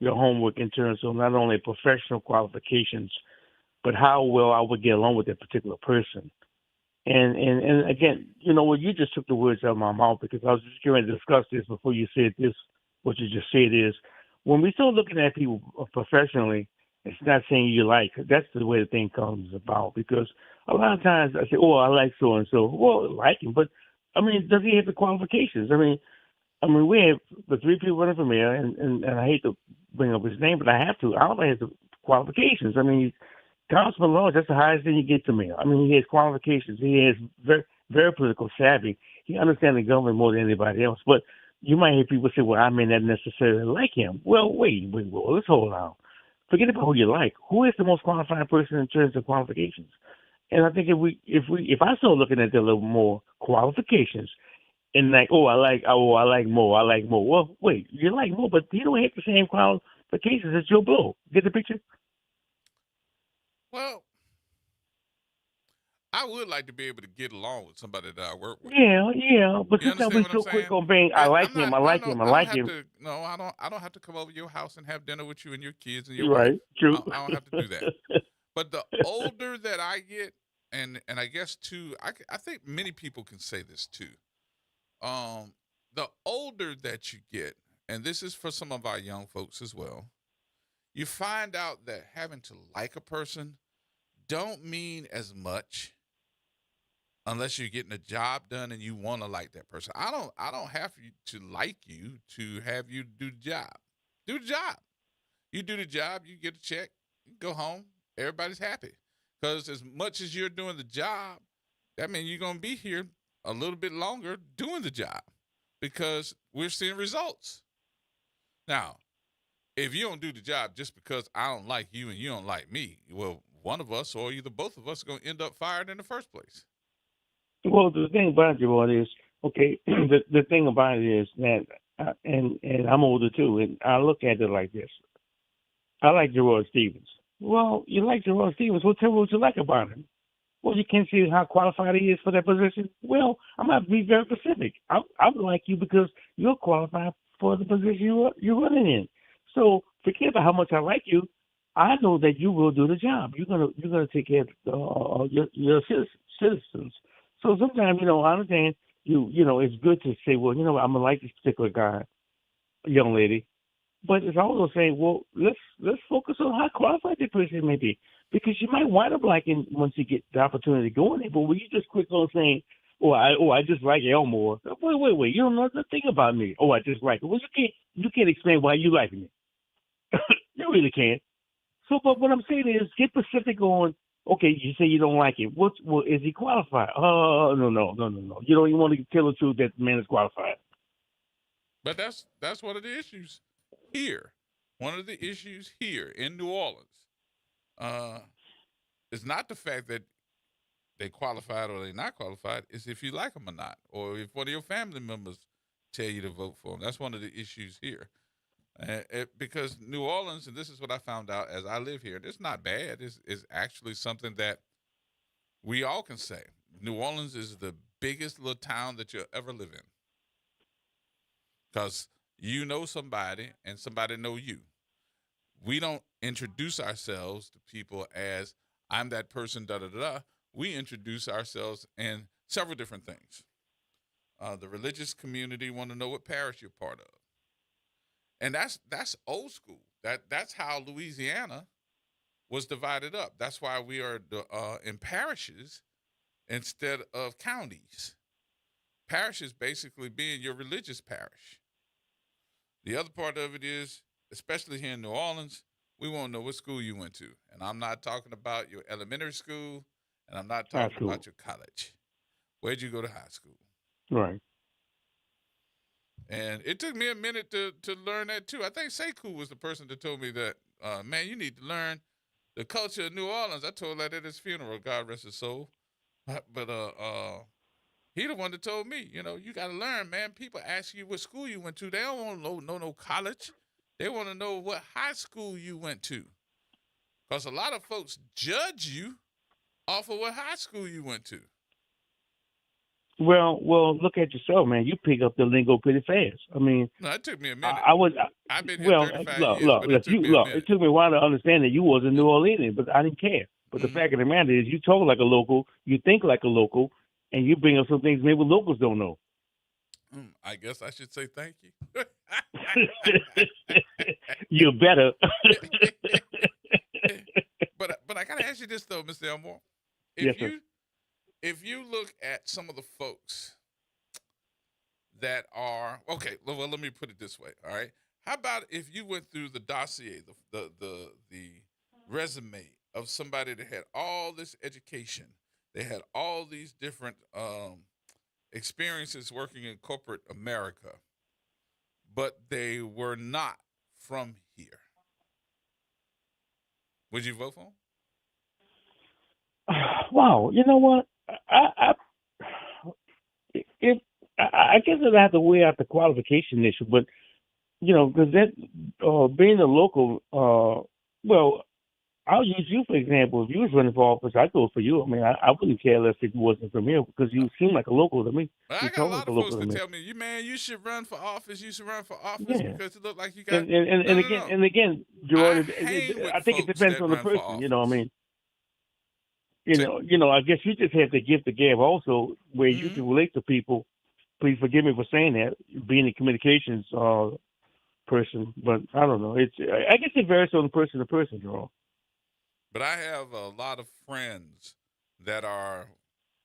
Y: your homework in terms of not only professional qualifications, but how well I would get along with that particular person. And again, you know what, you just took the words out of my mouth, because I was just going to discuss this before you said this. What you just said is, when we start looking at people professionally, it's not saying you like. That's the way the thing comes about, because a lot of times I say, oh, I like so-and-so. Well, I like him, but I mean, does he have the qualifications? I mean, we have the three people running for mayor, and I hate to bring up his name, but I have to. Albert has the qualifications. I mean, Councilman Lawrence, that's the highest thing you get to mayor. I mean, he has qualifications. He has very, very political savvy. He understands the government more than anybody else. But you might hear people say, well, I may not necessarily like him. Well, wait, let's hold on. forget about who you like. Who is the most qualified person in terms of qualifications? And I think if I start looking at the little more qualifications and like, I like Mo. Well, wait, you like Mo, but you don't have the same qualifications as Joe Blow. Get the picture?
A: Well, I would like to be able to get along with somebody that I work with.
Y: Yeah, but
A: You
Y: sometimes
A: understand
Y: we
A: what I'm
Y: so
A: saying?
Y: quick on being, I like him.
A: I don't have to. No, I don't have to come over your house and have dinner with you and your kids and your wife.
Y: Right, true.
A: I don't have to do that. But the older that I get, and I guess too, I think many people can say this too. The older that you get, and this is for some of our young folks as well, you find out that having to like a person don't mean as much unless you're getting a job done and you want to like that person. I don't have to like you to have you do the job. Do the job. You do the job, you get a check, you go home, everybody's happy. Because as much as you're doing the job, that means you're going to be here a little bit longer doing the job because we're seeing results. Now, if you don't do the job just because I don't like you and you don't like me, well, one of us or either both of us are going to end up fired in the first place.
Y: Well, the thing about Gerard is, okay, the thing about it is that, and I'm older too, and I look at it like this. I like Gerard Stevens. Well, you like Gerard Stevens. Well, tell me what you like about him. Well, you can't see how qualified he is for that position. Well, I'm going to be very specific. I would like you because you're qualified for the position you're running in. So forget about how much I like you. I know that you will do the job. You're gonna take care of your citizens. So sometimes, I understand it's good to say, well, I'm gonna like this particular guy, young lady, but it's also saying, well, let's focus on how qualified the person may be, because you might wind up liking once you get the opportunity to go in there. But when you just quick on saying, I just like Elmore. Wait, you don't know the thing about me. Oh, I just like it. Well, you can't explain why you like me. You really can't. So, but what I'm saying is, get specific on. Okay, you say you don't like him. Well, is he qualified? No. You don't even want to tell the truth that the man is qualified.
A: But that's one of the issues here. One of the issues here in New Orleans is not the fact that they qualified or they're not qualified. It's if you like them or not, or if one of your family members tell you to vote for them. That's one of the issues here. Because New Orleans, and this is what I found out as I live here, it's not bad. It's actually something that we all can say. New Orleans is the biggest little town that you'll ever live in. Because you know somebody and somebody know you. We don't introduce ourselves to people as, I'm that person, da-da-da-da. We introduce ourselves in several different things. The religious community want to know what parish you're part of. And that's old school. That's how Louisiana was divided up. That's why we are in parishes instead of counties. Parishes basically being your religious parish. The other part of it is, especially here in New Orleans, we won't know what school you went to. And I'm not talking about your elementary school, and I'm not talking about your college. Where'd you go to high school?
Y: Right.
A: And it took me a minute to learn that, too. I think Sekou was the person that told me that, man, you need to learn the culture of New Orleans. I told that at his funeral, God rest his soul. But he the one that told me, you got to learn, man. People ask you what school you went to. They don't want to know no college. They want to know what high school you went to. Because a lot of folks judge you off of what high school you went to.
Y: Well, look at yourself, man. You pick up the lingo pretty fast. I mean,
A: no, it took me a minute. I've been here 35 years, but it took me a minute.
Y: It took me a while to understand that you was a New Orleanian, but I didn't care. But the fact of the matter is, you talk like a local, you think like a local, and you bring up some things maybe locals don't know.
A: I guess I should say thank you.
Y: You're better.
A: But I gotta ask you this though, Mr. Elmore. If you look at some of the folks that are okay, well, let me put it this way. All right, how about if you went through the dossier, the resume of somebody that had all this education, they had all these different experiences working in corporate America, but they were not from here. Would you vote for him?
Y: Wow, you know what? I guess I'd have to weigh out the qualification issue, but because that being a local, well, I'll use you for example. If you was running for office, I'd go for you. I mean, I wouldn't care less if it wasn't from here because you seem like a local to me.
A: Well, I got a lot of folks that tell me, you should run for office. You should run for office because you look like you got.
Y: And again, Gerard, I think it depends on the person. You know what I mean? I guess you just have to give the gab also where you can relate to people. Please forgive me for saying that, being a communications person, but I don't know. I guess it varies on person to person, Gerard.
A: But I have a lot of friends that are,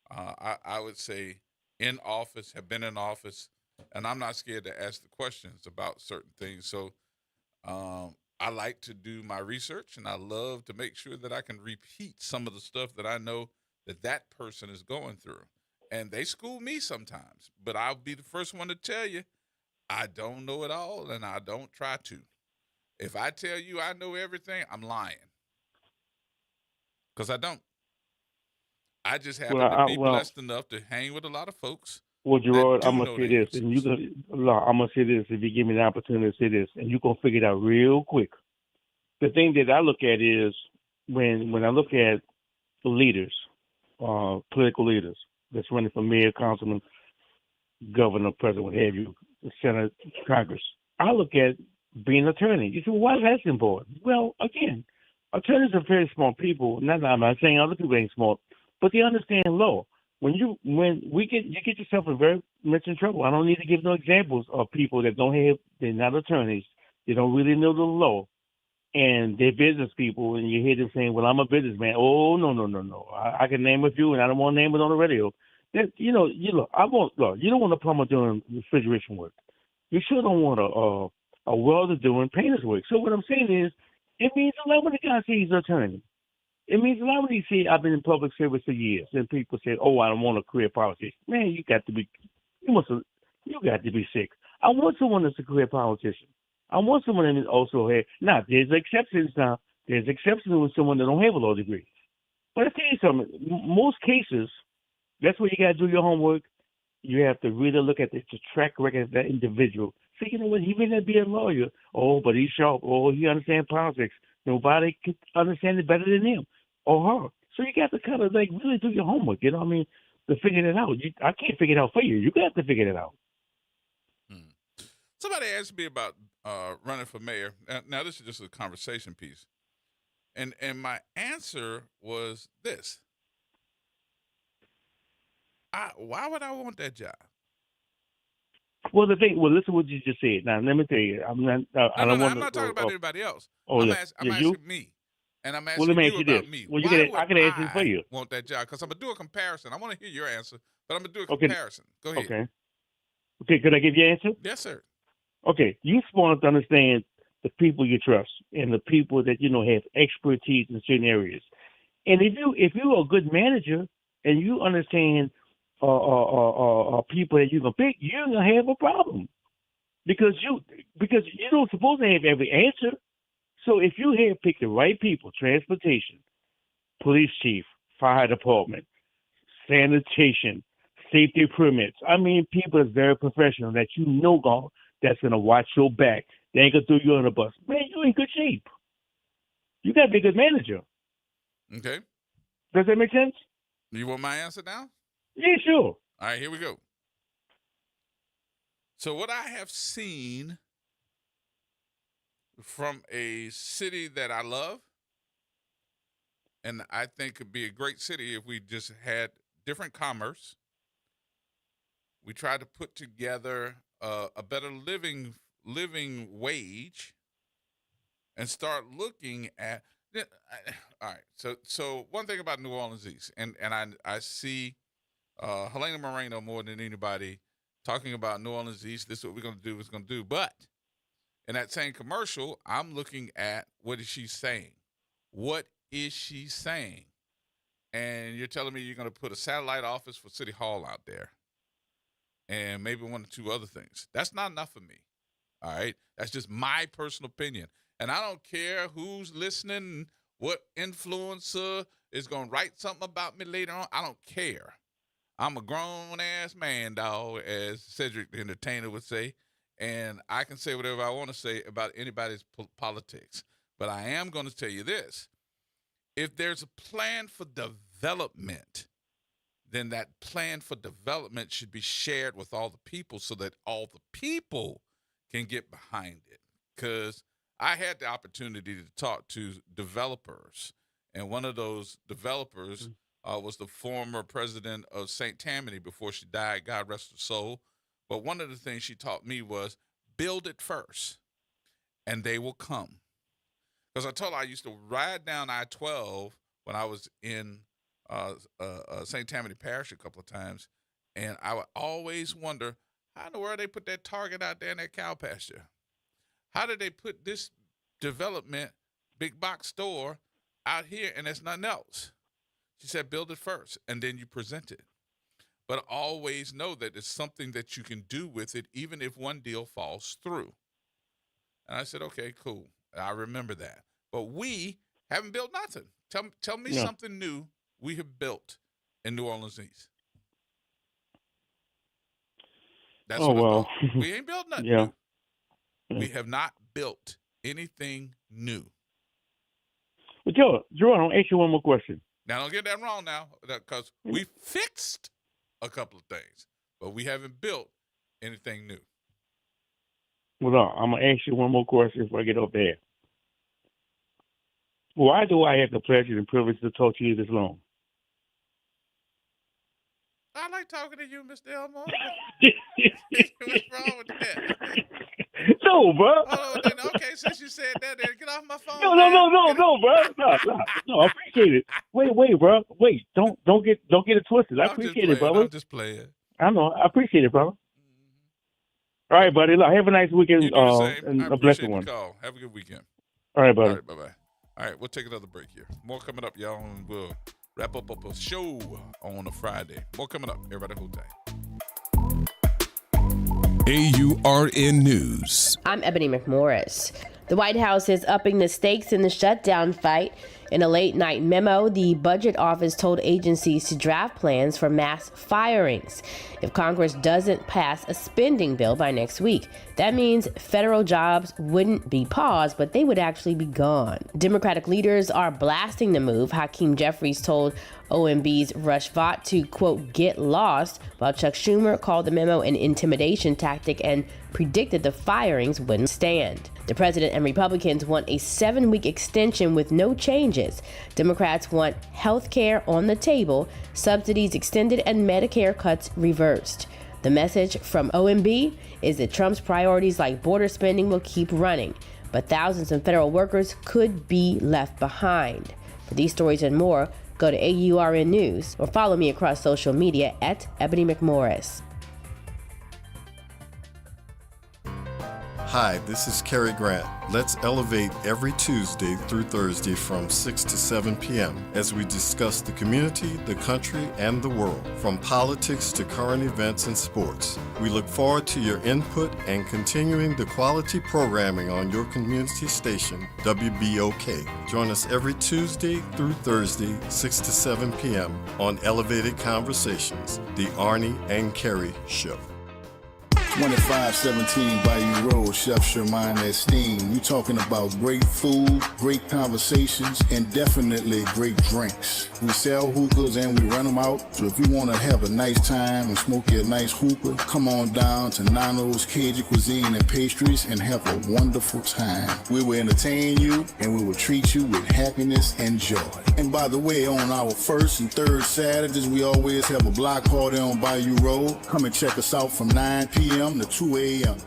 A: I would say, in office, have been in office, and I'm not scared to ask the questions about certain things. So I like to do my research, and I love to make sure that I can repeat some of the stuff that I know that person is going through. And they school me sometimes, but I'll be the first one to tell you, I don't know it all, and I don't try to. If I tell you I know everything, I'm lying. Because I don't. I just happen to be blessed enough to hang with a lot of folks.
Y: Well, Gerard, I'm gonna say this, and I'm gonna say this if you give me the opportunity to say this, and you're gonna figure it out real quick. The thing that I look at is when I look at the leaders, political leaders that's running for mayor, councilman, governor, president, what have you, Senate, Congress. I look at being an attorney. You say, well, why is that important? Well, again, attorneys are very smart people. I'm not saying other people ain't smart, but they understand law. You get yourself in very much in trouble. I don't need to give no examples of people that they're not attorneys. They don't really know the law, and they're business people. And you hear them saying, "Well, I'm a businessman." Oh, no. I can name a few, and I don't want to name it on the radio. You don't want a plumber doing refrigeration work. You sure don't want a welder doing painter's work. So what I'm saying is, it means a lot when the guy says he's an attorney. It means a lot when he says, I've been in public service for years. And people say, oh, I don't want a career politician. Man, you got to be sick. I want someone that's a career politician. I want someone that also has, now, there's exceptions now. There's exceptions with someone that don't have a law degree. But I'll tell you something. Most cases, that's where you got to do your homework. You have to really look at the track record of that individual. So, you know what? He may not be a lawyer. Oh, but he's sharp. Oh, he understands politics. Nobody can understand it better than him or her. So you got to kind of really do your homework, you know what I mean, to figure it out. I can't figure it out for you. You got to figure it out.
A: Somebody asked me about running for mayor. Now, this is just a conversation piece. And my answer was this. Why would I want that job?
Y: Well, listen to what you just said. Now, let me tell you, I'm not talking
A: about anybody else.
Y: Oh,
A: I'm asking me. And I'm asking you about me.
Y: Well, I can answer it for you.
A: Want that job? Because I'm going to do a comparison. I want to hear your answer, but I'm going to do a comparison. Go ahead.
Y: Okay, could I give you an answer?
A: Yes, sir.
Y: Okay, you're smart to understand the people you trust and the people that, have expertise in certain areas. And if you're a good manager and you understand people that you can pick, you're gonna have a problem because you don't supposed to have every answer. So if you have picked the right people, transportation, police chief, fire department, sanitation, safety permits, I mean people that's very professional that that's gonna watch your back. They ain't gonna throw you on the bus. Man, you're in good shape. You gotta be a good manager.
A: Okay.
Y: Does that make sense?
A: You want my answer now?
Y: Yeah, sure.
A: All right, here we go. So what I have seen from a city that I love, and I think could be a great city if we just had different commerce. We tried to put together a better living wage and start looking at all right. So one thing about New Orleans East, and I see Helena Moreno more than anybody talking about New Orleans East. This is what we're going to do. But in that same commercial, I'm looking at what is she saying? What is she saying? And you're telling me you're going to put a satellite office for City Hall out there and maybe one or two other things. That's not enough for me. All right. That's just my personal opinion. And I don't care who's listening, what influencer is going to write something about me later on. I don't care. I'm a grown-ass man, dog, as Cedric the Entertainer would say, and I can say whatever I want to say about anybody's politics. But I am going to tell you this. If there's a plan for development, then that plan for development should be shared with all the people so that all the people can get behind it. Because I had the opportunity to talk to developers, and one of those developers was the former president of St. Tammany before she died, God rest her soul. But one of the things she taught me was build it first, and they will come. Because I told her I used to ride down I-12 when I was in St. Tammany Parish a couple of times, and I would always wonder, how in the world they put that Target out there in that cow pasture? How did they put this development, big box store out here and there's nothing else? She said, build it first, and then you present it. But always know that it's something that you can do with it, even if one deal falls through. And I said, okay, cool. I remember that. But we haven't built nothing. Tell me something new we have built in New Orleans East. That's what
Y: well.
A: we ain't built nothing new. We have not built anything new.
Y: But Gerod, I'll ask you one more question.
A: Now, don't get that wrong now, because we fixed a couple of things, but we haven't built anything new.
Y: Well, I'm going to ask you one more question before I get up there. Why do I have the pleasure and privilege to talk to you this long?
A: I like talking to you, Mr. Elmore. What's wrong with that?
Y: No, bro.
A: Okay, since you said that, then get off my phone.
Y: No, bro. No, I appreciate it. Wait, bro. Wait, don't get it twisted. I appreciate it, brother.
A: I'm just playing.
Y: I know. I appreciate it, brother. All right, buddy. Look, have a nice weekend.
A: You do the same.
Y: And
A: I
Y: a blessed
A: appreciate
Y: one.
A: the call. Have a good weekend.
Y: All right, buddy.
A: All right, bye-bye. All right, we'll take another break here. More coming up, y'all, and we'll wrap up a show on a Friday. More coming up. Everybody hold tight.
C: AURN News.
I: I'm Ebony McMorris. The White House is upping the stakes in the shutdown fight. In a late-night memo, the Budget Office told agencies to draft plans for mass firings if Congress doesn't pass a spending bill by next week. That means federal jobs wouldn't be paused, but they would actually be gone. Democratic leaders are blasting the move. Hakeem Jeffries told OMB's Rush Vought to, quote, get lost, while Chuck Schumer called the memo an intimidation tactic and predicted the firings wouldn't stand. The president and Republicans want a 7-week extension with no changes. Democrats want health care on the table, subsidies extended, and Medicare cuts reversed. The message from OMB is that Trump's priorities like border spending will keep running, but thousands of federal workers could be left behind. For these stories and more, go to AURN News or follow me across social media at Ebony McMorris.
J: Hi, this is Cary Grant. Let's elevate every Tuesday through Thursday from 6 to 7 p.m. as we discuss the community, the country, and the world, from politics to current events and sports. We look forward to your input and continuing the quality programming on your community station, WBOK. Join us every Tuesday through Thursday, 6 to 7 p.m. on Elevated Conversations, the Arnie and Cary Show.
L: 2517 Bayou Road, Chef Sherman Esteem. You talking about great food, great conversations, and definitely great drinks. We sell hookahs and we run them out. So if you want to have a nice time and smoke your nice hookah, come on down to Nano's Cajun Cuisine and Pastries and have a wonderful time. We will entertain you and we will treat you with happiness and joy. And by the way, on our first and third Saturdays, we always have a block party on Bayou Road. Come and check us out from 9 p.m. to 2 a.m.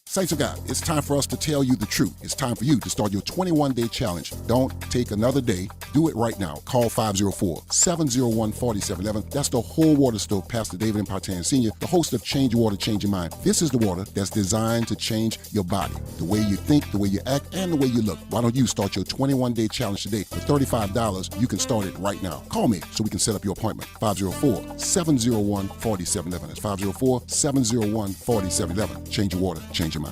M: Saints of God, it's time for us to tell you the truth. It's time for you to start your 21-day challenge. Don't take another day. Do it right now. Call 504-701-4711. That's the Whole Water Store, Pastor David Impartan Sr., the host of Change Your Water, Change Your Mind. This is the water that's designed to change your body, the way you think, the way you act, and the way you look. Why don't you start your 21-day challenge today? For $35, you can start it right now. Call me so we can set up your appointment. 504-701-4711. That's 504-701-4711. Change your water, change your mind.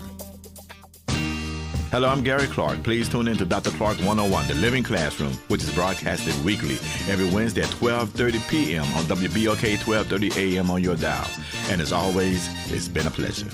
N: Hello, I'm Gary Clark. Please tune in to Dr. Clark 101, The Living Classroom, which is broadcasted weekly every Wednesday at 12:30 p.m. on WBOK 1230 a.m. on your dial. And as always, it's been a pleasure.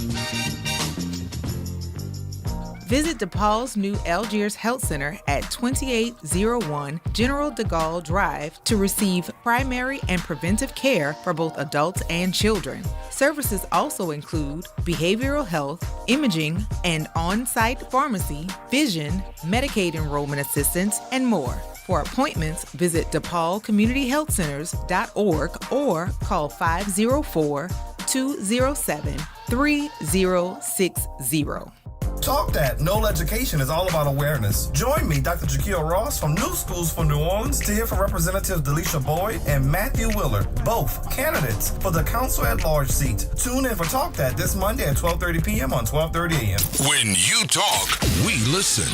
O: Visit DePaul's new Algiers Health Center at 2801 General de Gaulle Drive to receive primary and preventive care for both adults and children. Services also include behavioral health, imaging, and on-site pharmacy, vision, Medicaid enrollment assistance, and more. For appointments, visit DePaulCommunityHealthCenters.org or call 504-207-3060.
P: Talk That Noel Education is all about awareness. Join me, Dr. Jaquil Ross from New Schools for New Orleans, to hear from Representatives Delisha Boyd and Matthew Willard, both candidates for the Council at Large seat. Tune in for Talk That this Monday at 12:30 p.m. on 12:30 a.m.
C: When you talk, we listen.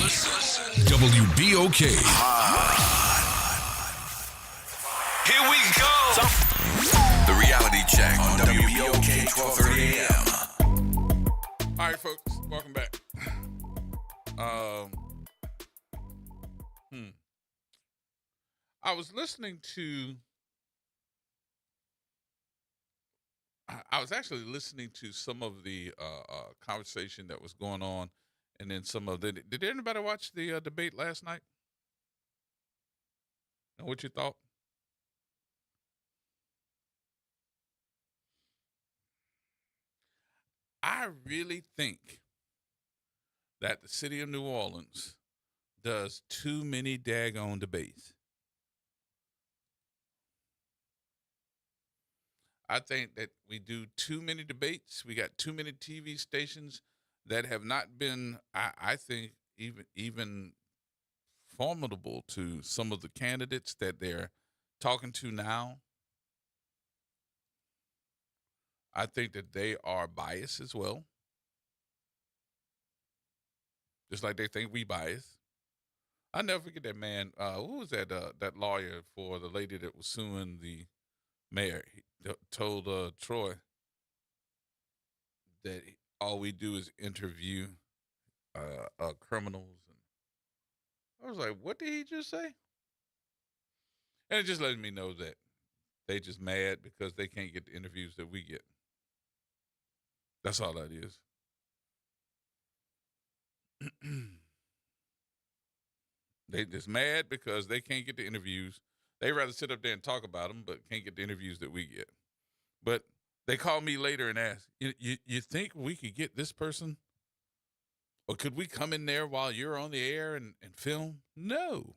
C: WBOK.
K: Here we go. The reality check on WBOK 12:30 a.m.
A: All right, folks, welcome back. I was listening to. I was actually listening to some of the conversation that was going on, and then some of the. Did anybody watch the debate last night? And what you thought? I really think that the city of New Orleans does too many daggone debates. I think that we do too many debates. We got too many TV stations that have not been, I think, even formidable to some of the candidates that they're talking to now. I think that they are biased as well. Just like they think we biased. I never forget that man. Who was that? That lawyer for the lady that was suing the mayor. He told Troy that all we do is interview criminals. And I was like, what did he just say? And it just let me know that they just mad because they can't get the interviews that we get. That's all that is. They just mad because they can't get the interviews. They rather sit up there and talk about them, but can't get the interviews that we get. But they call me later and ask, you think we could get this person? Or could we come in there while you're on the air and film? No.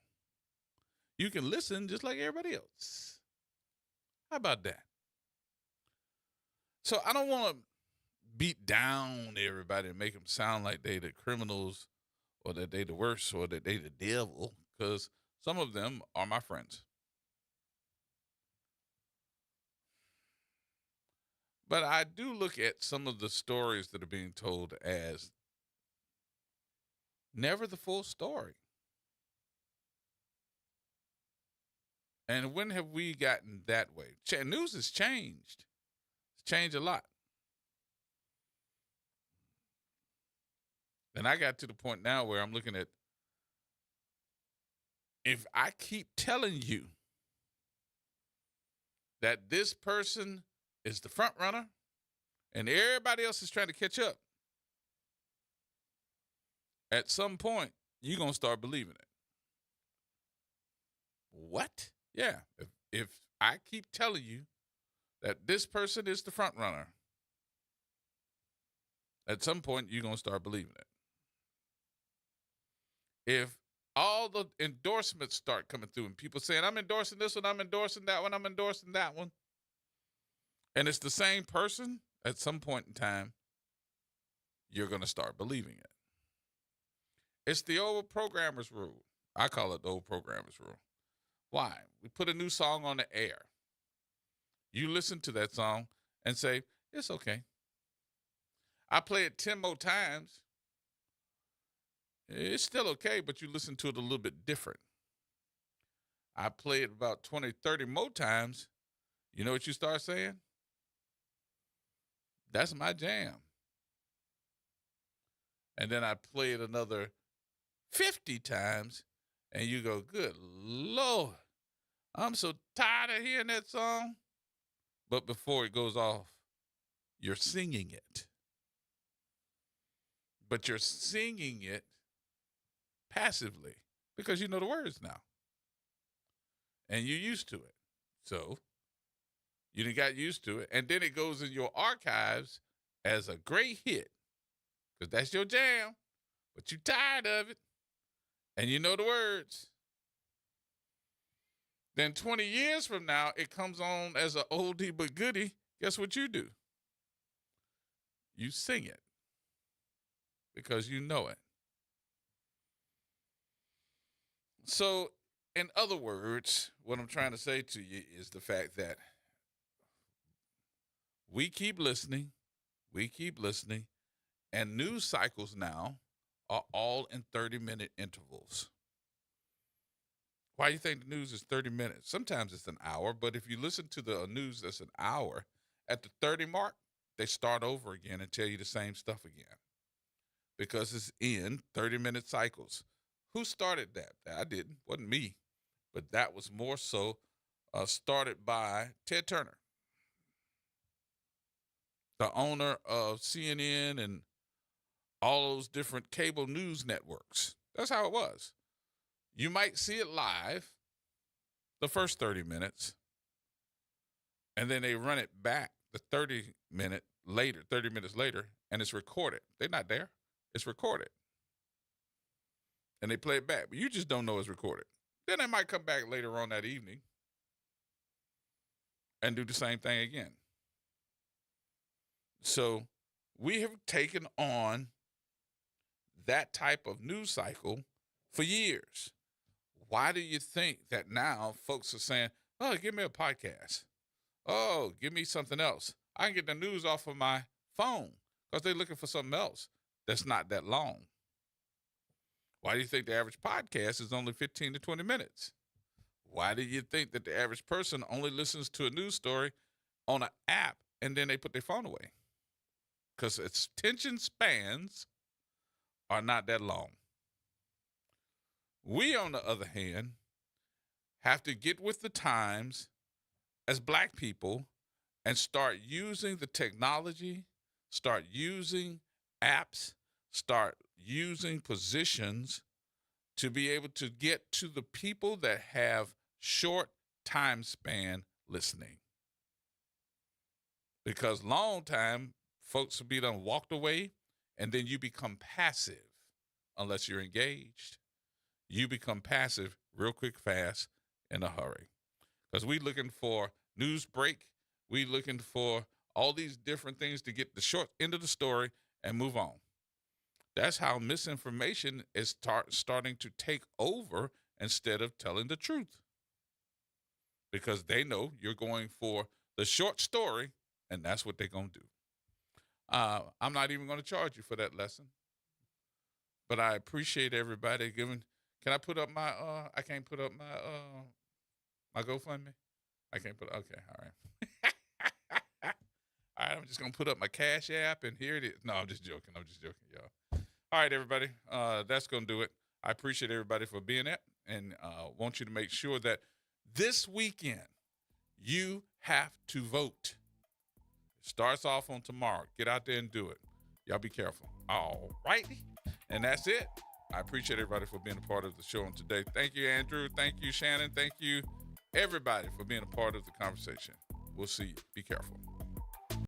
A: You can listen just like everybody else. How about that? So I don't want to beat down everybody and make them sound like they the criminals or that they the worst or that they the devil, because some of them are my friends. But I do look at some of the stories that are being told as never the full story. And when have we gotten that way? News has changed. It's changed a lot. And I got to the point now where I'm looking at, if I keep telling you that this person is the front runner and everybody else is trying to catch up, at some point, you're going to start believing it. What? Yeah. If I keep telling you that this person is the front runner, at some point, you're going to start believing it. If all the endorsements start coming through and people saying, I'm endorsing this one, I'm endorsing that one, I'm endorsing that one, and it's the same person, at some point in time, you're going to start believing it. It's the old programmer's rule. I call it the old programmer's rule. Why? We put a new song on the air. You listen to that song and say, it's okay. I play it 10 more times. It's still okay, but you listen to it a little bit different. I play it about 20, 30 more times. You know what you start saying? That's my jam. And then I play it another 50 times, and you go, good Lord, I'm so tired of hearing that song. But before it goes off, you're singing it. But you're singing it passively because you know the words now. And you're used to it. So you done got used to it. And then it goes in your archives as a great hit because that's your jam. But you're tired of it. And you know the words. Then 20 years from now, it comes on as an oldie but goodie. Guess what you do? You sing it because you know it. So, in other words, what I'm trying to say to you is the fact that we keep listening, and news cycles now are all in 30-minute intervals. Why do you think the news is 30 minutes? Sometimes it's an hour, but if you listen to the news that's an hour, at the 30 mark, they start over again and tell you the same stuff again because it's in 30-minute cycles. Who started that? I didn't. Wasn't me. But that was more so started by Ted Turner, the owner of CNN and all those different cable news networks. That's how it was. You might see it live the first 30 minutes, and then they run it back the 30 minutes later, and it's recorded. They're not there. It's recorded. And they play it back, but you just don't know it's recorded. Then they might come back later on that evening and do the same thing again. So we have taken on that type of news cycle for years. Why do you think that now folks are saying, oh, give me a podcast? Oh, give me something else. I can get the news off of my phone because they're looking for something else that's not that long. Why do you think the average podcast is only 15 to 20 minutes? Why do you think that the average person only listens to a news story on an app and then they put their phone away? Because its attention spans are not that long. We, on the other hand, have to get with the times as Black people and start using the technology, start using apps, start using positions to be able to get to the people that have short time span listening. Because long time, folks will be done walked away, and then you become passive unless you're engaged. You become passive real quick, fast, in a hurry. Because we looking for news break. We looking for all these different things to get the short end of the story and move on. That's how misinformation is starting to take over instead of telling the truth. Because they know you're going for the short story, and that's what they're going to do. I'm not even going to charge you for that lesson. But I appreciate everybody giving. Can I put up my, I can't put up my GoFundMe? I can't put, okay, all right. All right, I'm just going to put up my Cash App, and here it is. No, I'm just joking, y'all. All right, everybody, that's going to do it. I appreciate everybody for being there, and want you to make sure that this weekend you have to vote. It starts off on tomorrow. Get out there and do it. Y'all be careful. All righty, and that's it. I appreciate everybody for being a part of the show on today. Thank you, Andrew. Thank you, Shannon. Thank you, everybody, for being a part of the conversation. We'll see you. Be careful.